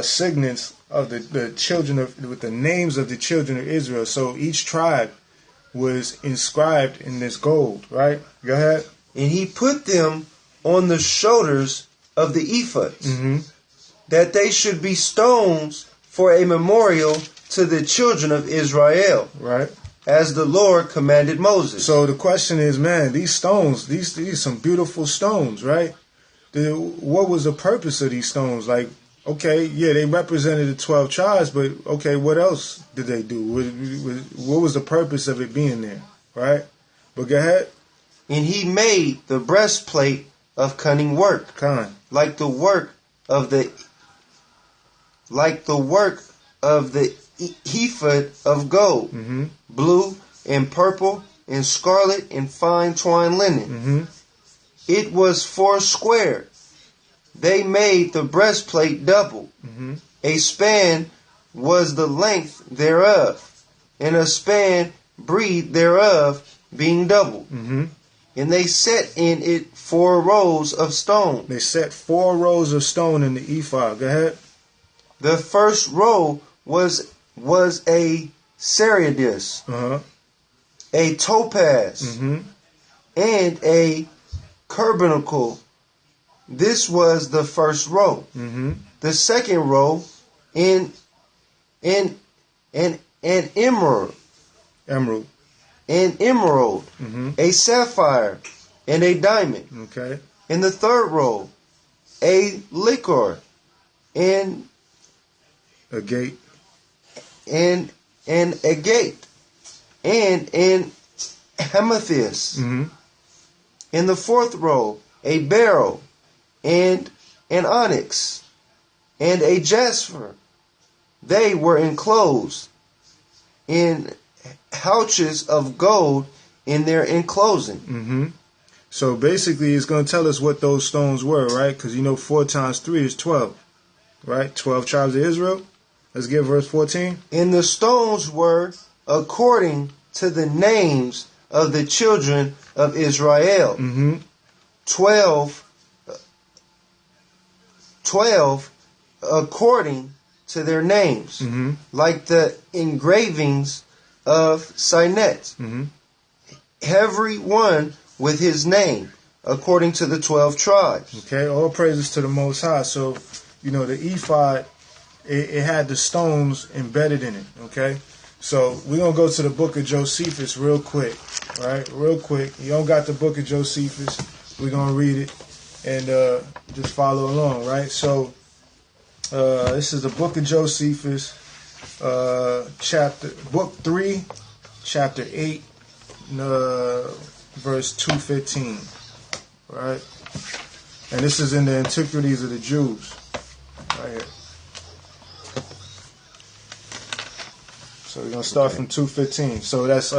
signets of the children of, with the names of the children of Israel. So each tribe was inscribed in this gold, right? Go ahead. And he put them on the shoulders of the ephods, that they should be stones for a memorial to the children of Israel, right? As the Lord commanded Moses. So the question is, man, these stones, these are some beautiful stones, right? What was the purpose of these stones? Like, okay, yeah, they represented the 12 tribes, but okay, what else did they do? What was the purpose of it being there, right? But go ahead. And he made the breastplate of cunning work, like the work of the ephod of gold, blue and purple and scarlet and fine twined linen. It was 4 square. They made the breastplate double. A span was the length thereof, and a span breadth thereof, being double. And they set in it 4 rows of stone. They set 4 rows of stone in the ephod. Go ahead. The first row was a sardis, a topaz, and a carbuncle. This was the first row. The second row, an emerald, a sapphire, and a diamond. Okay. In the third row, a liquor, and agate, and an agate, and an amethyst. In the fourth row, a beryl, and an onyx, and a jasper. They were enclosed in pouches of gold in their enclosing. So basically, it's going to tell us what those stones were, right? Because 4 times 3 is 12, right? 12 tribes of Israel. Let's get verse 14. And the stones were according to the names of the children of Israel. 12 according to their names, like the engravings of signets. Every one with his name, according to the 12 tribes. Okay, all praises to the Most High. So, the ephod, it had the stones embedded in it, okay? So, we're going to go to the book of Josephus real quick, right? Real quick. You don't got the book of Josephus. We're going to read it and just follow along, right? So, this is the book of Josephus, book 3, chapter 8, verse 215, right? And this is in the Antiquities of the Jews, right here. So we're gonna start from 215. So that's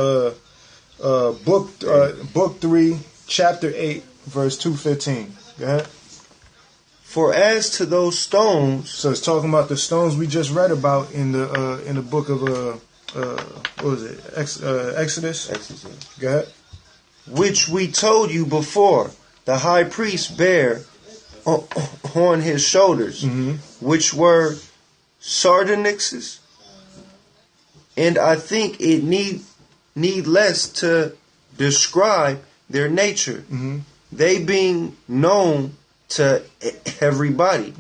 book 3, chapter 8, verse 215. Go ahead. For as to those stones, so it's talking about the stones we just read about in the book of what was it? Exodus. Go ahead. Which we told you before, the high priest bare on his shoulders, which were sardonyxes, and I think it need less to describe their nature, they being known to everybody.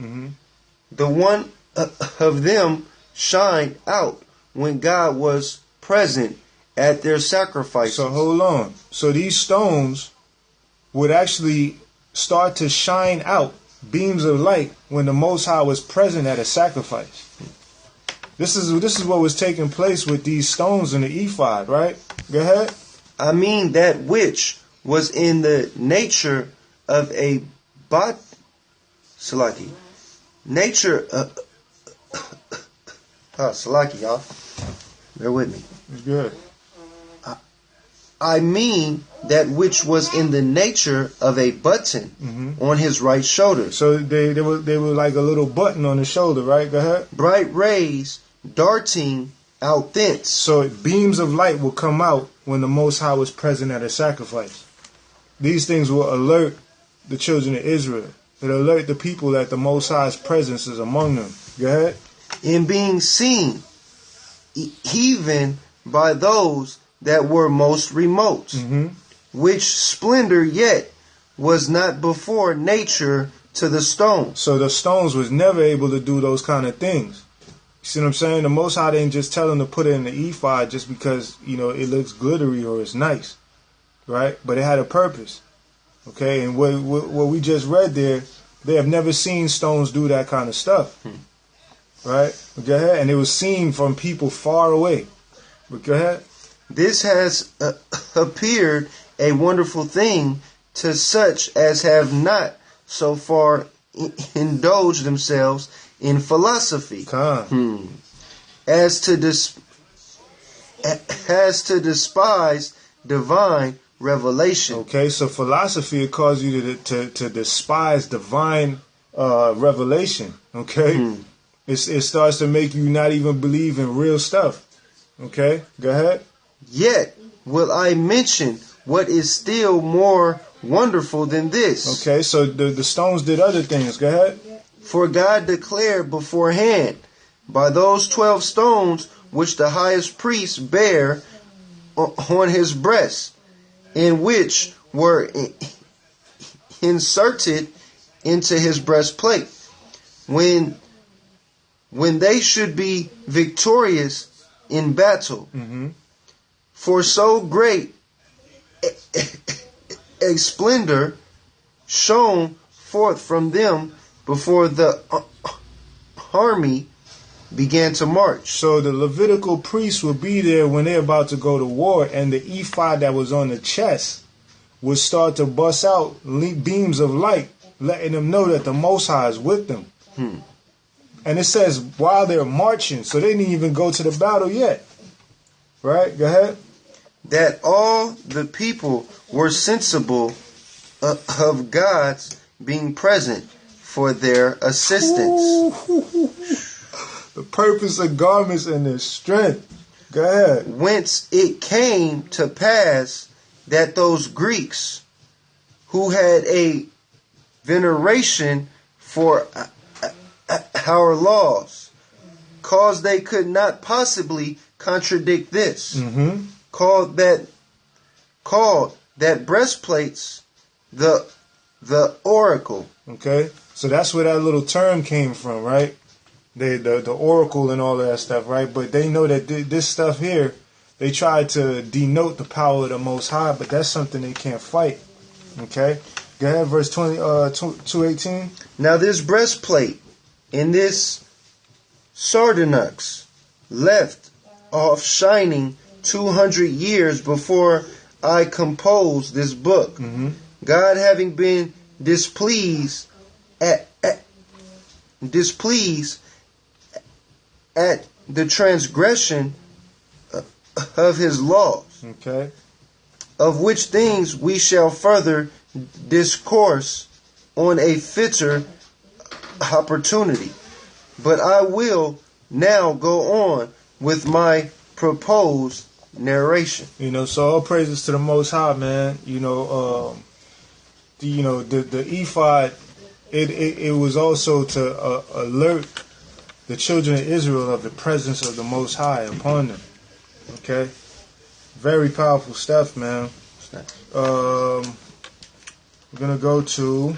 The one of them shined out when God was present at their sacrifices. So hold on. So these stones would actually start to shine out beams of light when the Most High was present at a sacrifice. This is what was taking place with these stones in the ephod, right? Go ahead. I mean that which was in the nature of a Salaki. Nature Salaki, y'all. Bear with me. It's good. I mean that which was in the nature of a button on his right shoulder. So they were like a little button on the shoulder, right? Go ahead. Bright rays darting out thence. So beams of light will come out when the Most High was present at a sacrifice. These things will alert the children of Israel. It alert the people that the Most High's presence is among them. Go ahead. In being seen, even by those that were most remote, which splendor yet was not before nature to the stones. So the stones was never able to do those kind of things. You see what I'm saying? The Most High didn't just tell them to put it in the ephod just because, it looks glittery or it's nice, right? But it had a purpose, okay? And what we just read there, they have never seen stones do that kind of stuff, right? Go ahead. And it was seen from people far away. But go ahead. This has appeared a wonderful thing to such as have not so far indulged themselves in philosophy, as to despise divine revelation. Okay, so philosophy will cause you to despise divine revelation. Okay, it starts to make you not even believe in real stuff. Okay, go ahead. Yet will I mention what is still more wonderful than this. Okay, so the stones did other things. Go ahead. For God declared beforehand by those 12 stones which the highest priest bare on his breast, in which were inserted into his breastplate, when they should be victorious in battle. For so great a splendor shone forth from them before the army began to march. So the Levitical priests would be there when they're about to go to war, and the ephod that was on the chest would start to bust out beams of light, letting them know that the Most High is with them. And it says while they're marching, so they didn't even go to the battle yet. Right? Go ahead. That all the people were sensible of God's being present for their assistance. The purpose of garments and their strength. Go ahead. Whence it came to pass that those Greeks who had a veneration for our laws, cause they could not possibly contradict this, called that breastplates the oracle. Okay, so that's where that little term came from, right? The oracle and all of that stuff, right? But they know that this stuff here, they try to denote the power of the Most High, but that's something they can't fight. Okay, go ahead, verse 218. Now this breastplate in this sardonyx left off shining 200 years before I composed this book. God having been displeased at the transgression of his laws. Okay. Of which things we shall further discourse on a fitter opportunity. But I will now go on with my proposed narration. So all praises to the Most High, man. The ephod, it was also to alert the children of Israel of the presence of the Most High upon them. Okay, very powerful stuff, man. We're gonna go to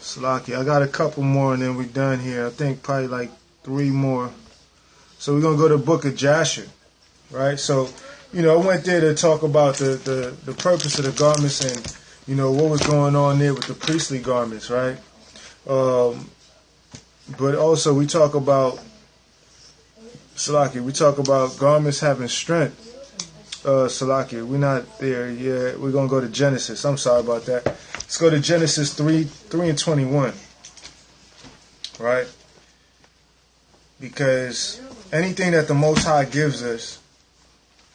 Salaki. I got a couple more and then we're done here. I think probably like 3 more. So we're going to go to the book of Yasha, right? So, I went there to talk about the purpose of the garments and, what was going on there with the priestly garments, right? But also we talk about, we talk about garments having strength. Salakia, we're not there yet. We're going to go to Genesis. I'm sorry about that. Let's go to Genesis 3 and 21. Right? Because anything that the Most High gives us,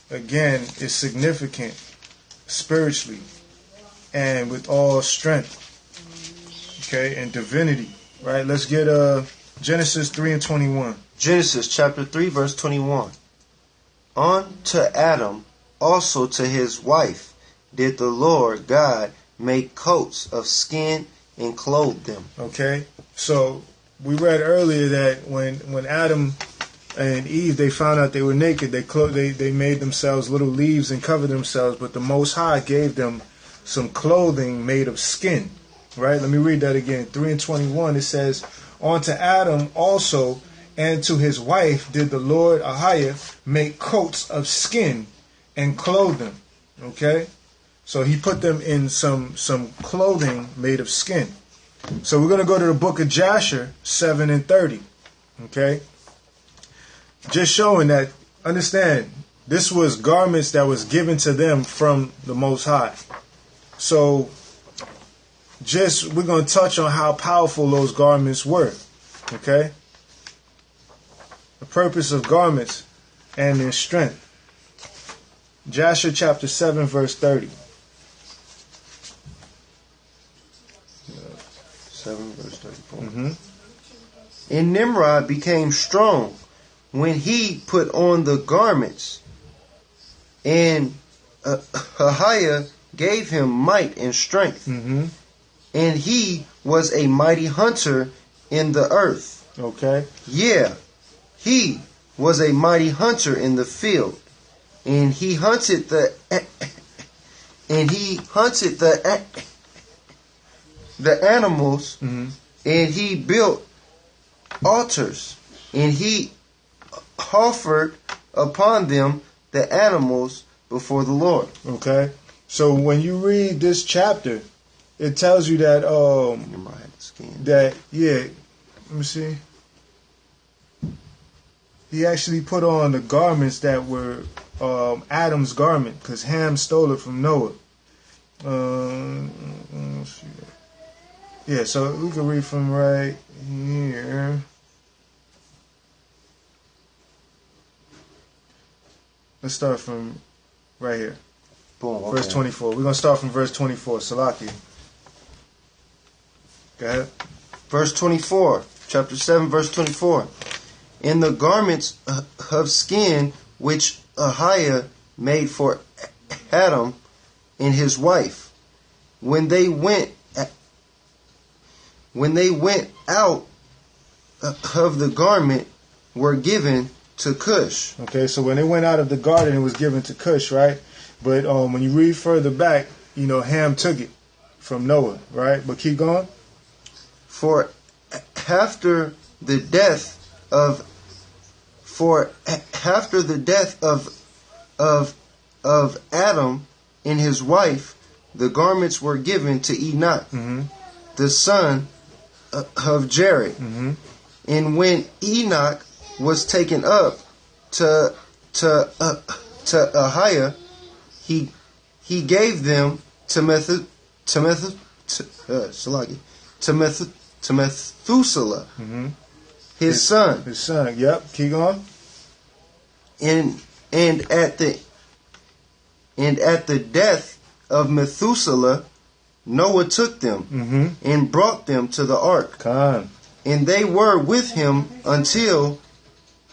again, is significant spiritually and with all strength. Okay? And divinity. Right? Let's get Genesis 3 and 21. Genesis chapter 3, verse 21. On to Adam, also to his wife, did the Lord God make coats of skin and clothe them. Okay, so we read earlier that when Adam and Eve, they found out they were naked, they made themselves little leaves and covered themselves, but the Most High gave them some clothing made of skin. Right? Let me read that again. 3 and 21, it says, on to Adam also and to his wife did the Lord AHAYAH make coats of skin and clothe them. Okay? So he put them in some clothing made of skin. So we're going to go to the book of Yasha 7 and 30. Okay? Just showing that, understand, this was garments that was given to them from the Most High. So we're going to touch on how powerful those garments were. Okay? The purpose of garments and their strength. Yasha chapter 7 verse 30. 7 verse 34. Mm-hmm. And Nimrod became strong when he put on the garments, and AHAYAH gave him might and strength. Mm-hmm. And he was a mighty hunter in the earth. Okay. Yeah, he was a mighty hunter in the field, and he hunted the animals, mm-hmm. and he built altars, and he offered upon them the animals before the Lord. Okay. So when you read this chapter, it tells you that let me see. He actually put on the garments that were Adam's garment, because Ham stole it from Noah. Yeah, so we can read from right here. Let's start from right here. Boom, okay. Verse 24. We're going to start from verse 24. Salaki. Go ahead. Verse 24. Chapter 7, verse 24. In the garments of skin which AHAYAH made for Adam and his wife, when they went out of the garment, were given to Cush. Okay, so when they went out of the garden, it was given to Cush, right? But when you read further back, Ham took it from Noah, right? But keep going. For after the death of Adam and his wife, the garments were given to Enoch, mm-hmm. the son of Jared. Mm-hmm. And when Enoch was taken up to AHAYAH, he gave them to Methuselah, mm-hmm. his son. His son. Yep. Keep going. And at the death of Methuselah, Noah took them, mm-hmm. and brought them to the ark. Khan. And they were with him until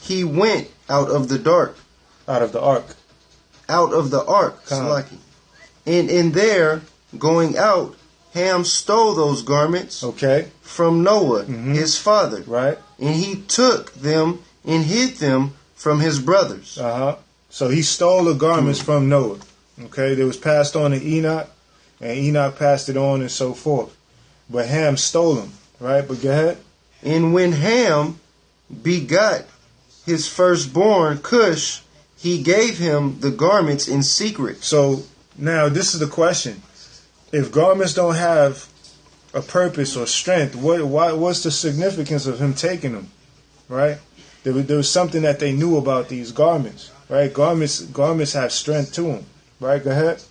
he went out of the ark. Out of the ark. And in there, going out, Ham stole those garments, okay. from Noah, mm-hmm. his father. Right. And he took them and hid them from his brothers. Uh-huh. So he stole the garments from Noah. Okay. They was passed on to Enoch, and Enoch passed it on and so forth. But Ham stole them. Right. But go ahead. And when Ham begot his firstborn Cush, he gave him the garments in secret. So now this is the question. If garments don't have a purpose or strength, what's the significance of him taking them? Right? There was something that they knew about these garments. Right? Garments have strength to them. Right? Go ahead.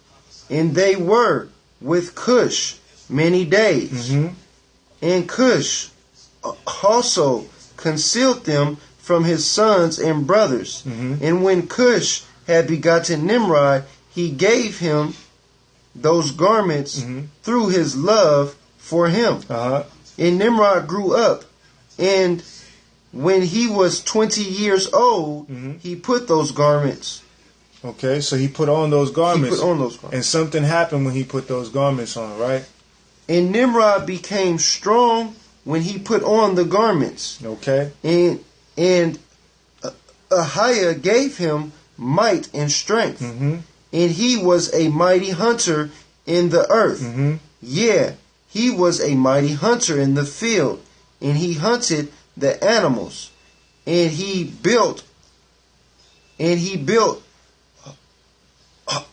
And they were with Cush many days. Mm-hmm. And Cush also concealed them from his sons and brothers. Mm-hmm. And when Cush had begotten Nimrod, he gave him those garments through his love for him. Uh-huh. And Nimrod grew up, and when he was 20 years old, he put those garments. Okay, so he put on those garments. He put on those garments. And something happened when he put those garments on, right? And Nimrod became strong when he put on the garments. Okay. And AHAYAH gave him might and strength. Mm-hmm. And he was a mighty hunter in the earth. Mm-hmm. Yeah, he was a mighty hunter in the field. And he hunted the animals. And he built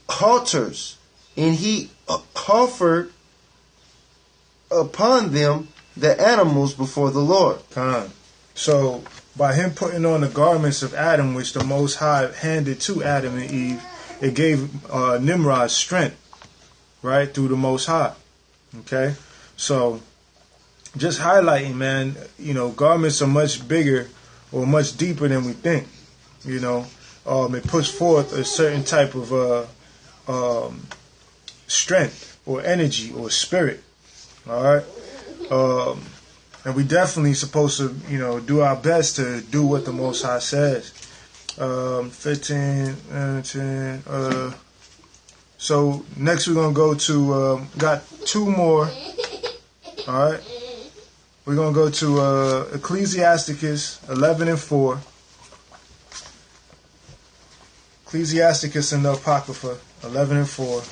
halters. And he offered upon them the animals before the Lord. So by him putting on the garments of Adam, which the Most High handed to Adam and Eve, it gave Nimrod strength, right, through the Most High. Okay, so just highlighting, man, garments are much bigger or much deeper than we think. It puts forth a certain type of strength or energy or spirit. All right. And we definitely supposed to, do our best to do what the Most High says. 15, 10. So next we're going to go to, got two more. All right. We're going to go to Ecclesiasticus 11 and 4. Ecclesiasticus in the Apocrypha 11 and 4.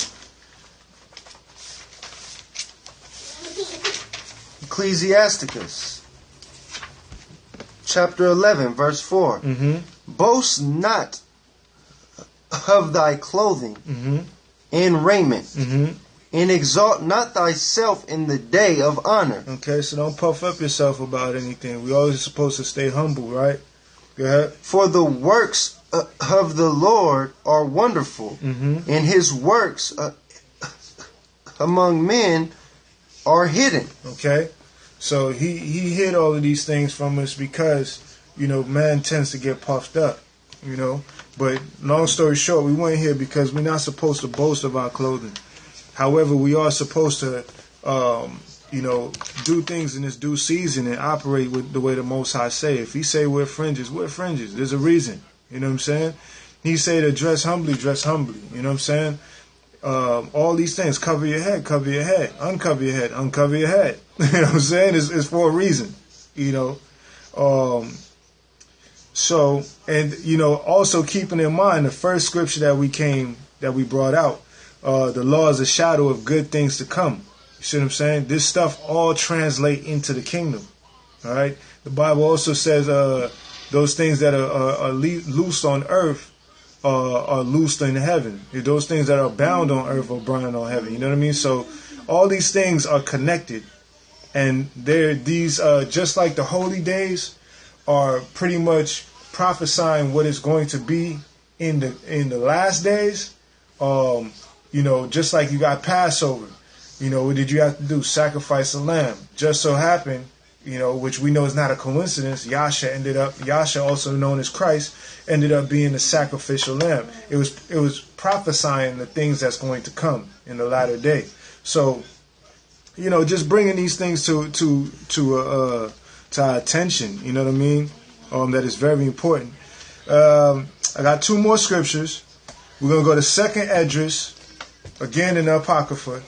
Ecclesiasticus chapter 11 verse 4. Boast not of thy clothing and raiment, and exalt not thyself in the day of honor. Okay, so don't puff up yourself about anything. We always supposed to stay humble, right? Go ahead. For the works of the Lord are wonderful, and his works among men are hidden. Okay. So he hid all of these things from us because, man tends to get puffed up, But long story short, we went here because we're not supposed to boast of our clothing. However, we are supposed to, do things in this due season and operate with the way the Most High say. If he say wear fringes, wear fringes. There's a reason. You know what I'm saying? He say to dress humbly, dress humbly. You know what I'm saying? All these things, cover your head, uncover your head, uncover your head. You know what I'm saying? It's for a reason, So, and, also keeping in mind the first scripture that we brought out, the law is a shadow of good things to come. You see what I'm saying? This stuff all translate into the kingdom. All right. The Bible also says, those things that are loosed on earth, are loosed in heaven. Those things that are bound on earth are bound on heaven. You know what I mean? So all these things are connected, and just like the holy days are pretty much prophesying what is going to be in the last days. Just like you got Passover. What did you have to do? Sacrifice a lamb. Just so happened, which we know is not a coincidence. Yasha, also known as Christ, ended up being the sacrificial lamb. It was prophesying the things that's going to come in the latter day. So, just bringing these things to our attention. You know what I mean? That is very important. I got two more scriptures. We're gonna go to 2nd Esdras, again in the Apocrypha,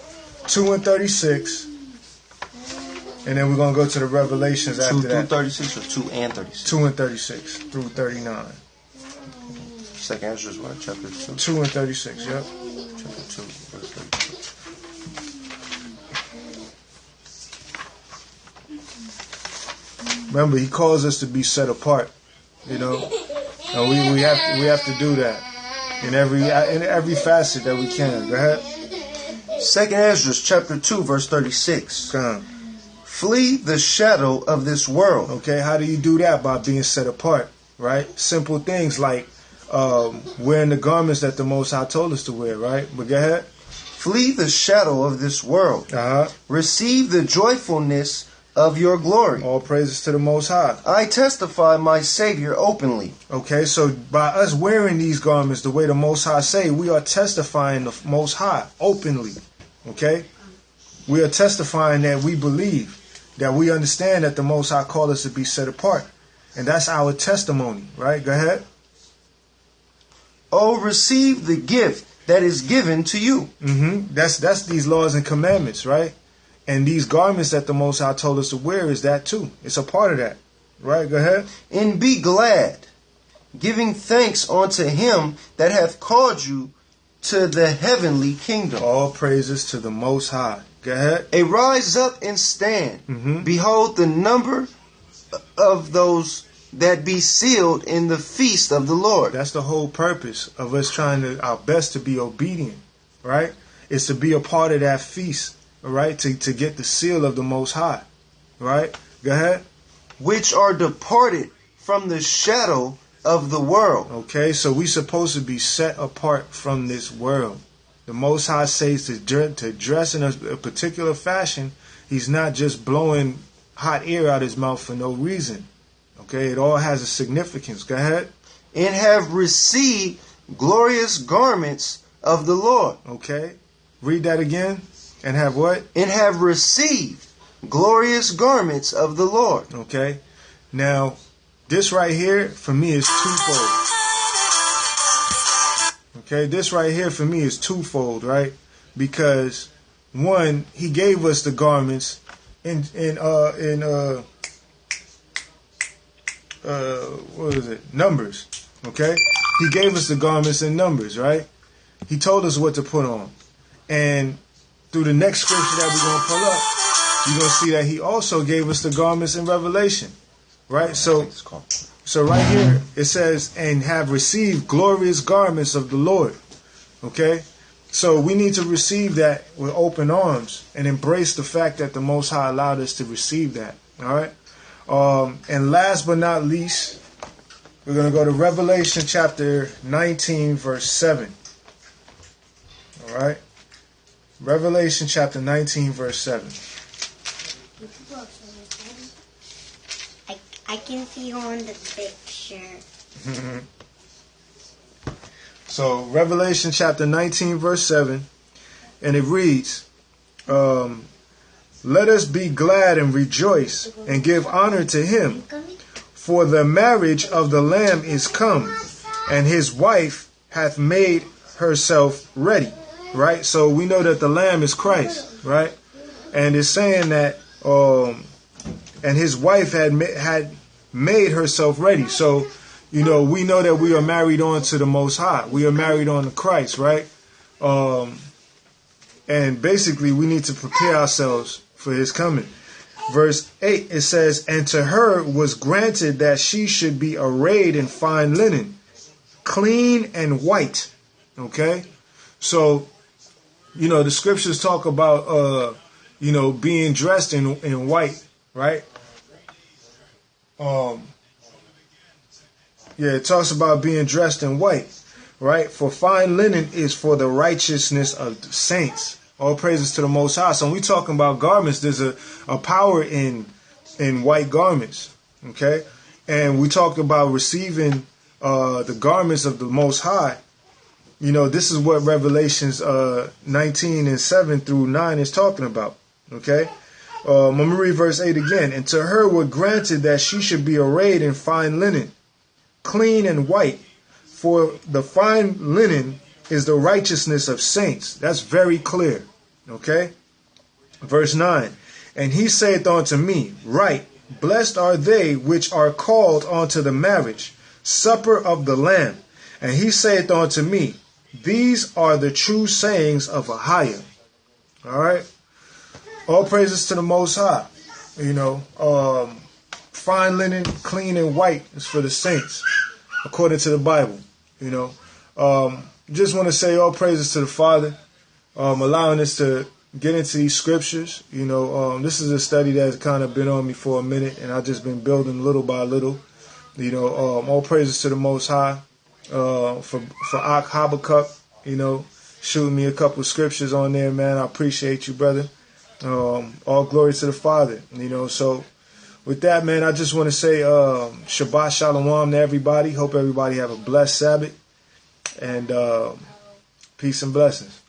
2 and 36. And then we're going to go to the Revelations after that. 2 through 36 or 2 and 36? 2 and 36 through 39. 2nd Esdras what? Chapter 2? 2 and 36, yep. Chapter 2, verse 36. Remember, he calls us to be set apart. You know, and we have to do that in every facet that we can. Go ahead. 2nd Ezra chapter 2 verse 36. Come on. Flee the shadow of this world. Okay, how do you do that? By being set apart, right? Simple things like wearing the garments that the Most High told us to wear, right? But go ahead. Flee the shadow of this world. Receive the joyfulness of your glory. All praises to the Most High. I testify my Savior openly. Okay, so by us wearing these garments the way the Most High say, we are testifying the Most High openly. Okay? We are testifying that we believe, that we understand that the Most High called us to be set apart. And that's our testimony, right? Go ahead. Oh, receive the gift that is given to you. That's these laws and commandments, right? And these garments that the Most High told us to wear is that too. It's a part of that. Right? Go ahead. And be glad, giving thanks unto him that hath called you to the heavenly kingdom. All praises to the Most High. Go ahead. Arise up and stand. Behold the number of those that be sealed in the feast of the Lord. That's the whole purpose of us trying our best to be obedient, right? It's to be a part of that feast, right? To get the seal of the Most High, right? Go ahead. Which are departed from the shadow of the world. Okay, so we supposed to be set apart from this world. The Most High says to dress in a particular fashion. He's not just blowing hot air out his mouth for no reason. Okay, it all has a significance. Go ahead. And have received glorious garments of the Lord. Okay, read that again. And have what? And have received glorious garments of the Lord. Okay, now this right here for me is twofold. Okay, this right here for me is twofold, right? Because one, he gave us the garments in what is it? Numbers. Okay? He gave us the garments in Numbers, right? He told us what to put on. And through the next scripture that we're going to pull up, you're going to see that he also gave us the garments in Revelation. Right? So right here, it says, and have received glorious garments of the Lord. Okay? So we need to receive that with open arms and embrace the fact that the Most High allowed us to receive that. All right? And last but not least, we're going to go to Revelation chapter 19, verse 7. All right? Revelation chapter 19, verse 7. I can see you on the picture. So, Revelation chapter 19, verse 7, and it reads, let us be glad and rejoice and give honor to him, for the marriage of the Lamb is come, and his wife hath made herself ready. Right? So we know that the Lamb is Christ, right? And it's saying that, and his wife had made herself ready. So, you know, we know that we are married on to the Most High. We are married on to Christ, right? And basically we need to prepare ourselves for his coming. Verse 8, it says, and to her was granted that she should be arrayed in fine linen, clean and white. Okay? So, you know, the scriptures talk about, you know, being dressed in white, right? Yeah, it talks about being dressed in white, right? For fine linen is for the righteousness of the saints. All praises to the Most High. So when we're talking about garments, there's a power in white garments, okay? And we talked about receiving the garments of the Most High. You know, this is what Revelations 19 and 7 through 9 is talking about, okay? I'm going to read verse 8 again. And to her were granted that she should be arrayed in fine linen, clean and white, for the fine linen is the righteousness of saints. That's very clear, okay? Verse 9, and he saith unto me, right, blessed are they which are called unto the marriage supper of the Lamb. And he saith unto me, these are the true sayings of AHAYAH. All right. All praises to the Most High. You know, fine linen, clean and white is for the saints, according to the Bible. Just want to say all praises to the Father, allowing us to get into these scriptures. This is a study that's kind of been on me for a minute, and I've just been building little by little. All praises to the Most High for Habakkuk, shooting me a couple of scriptures on there, man. I appreciate you, brother. All glory to the Father. So with that, man, I just want to say Shabbat Shalom to everybody. Hope everybody have a blessed Sabbath, and peace and blessings.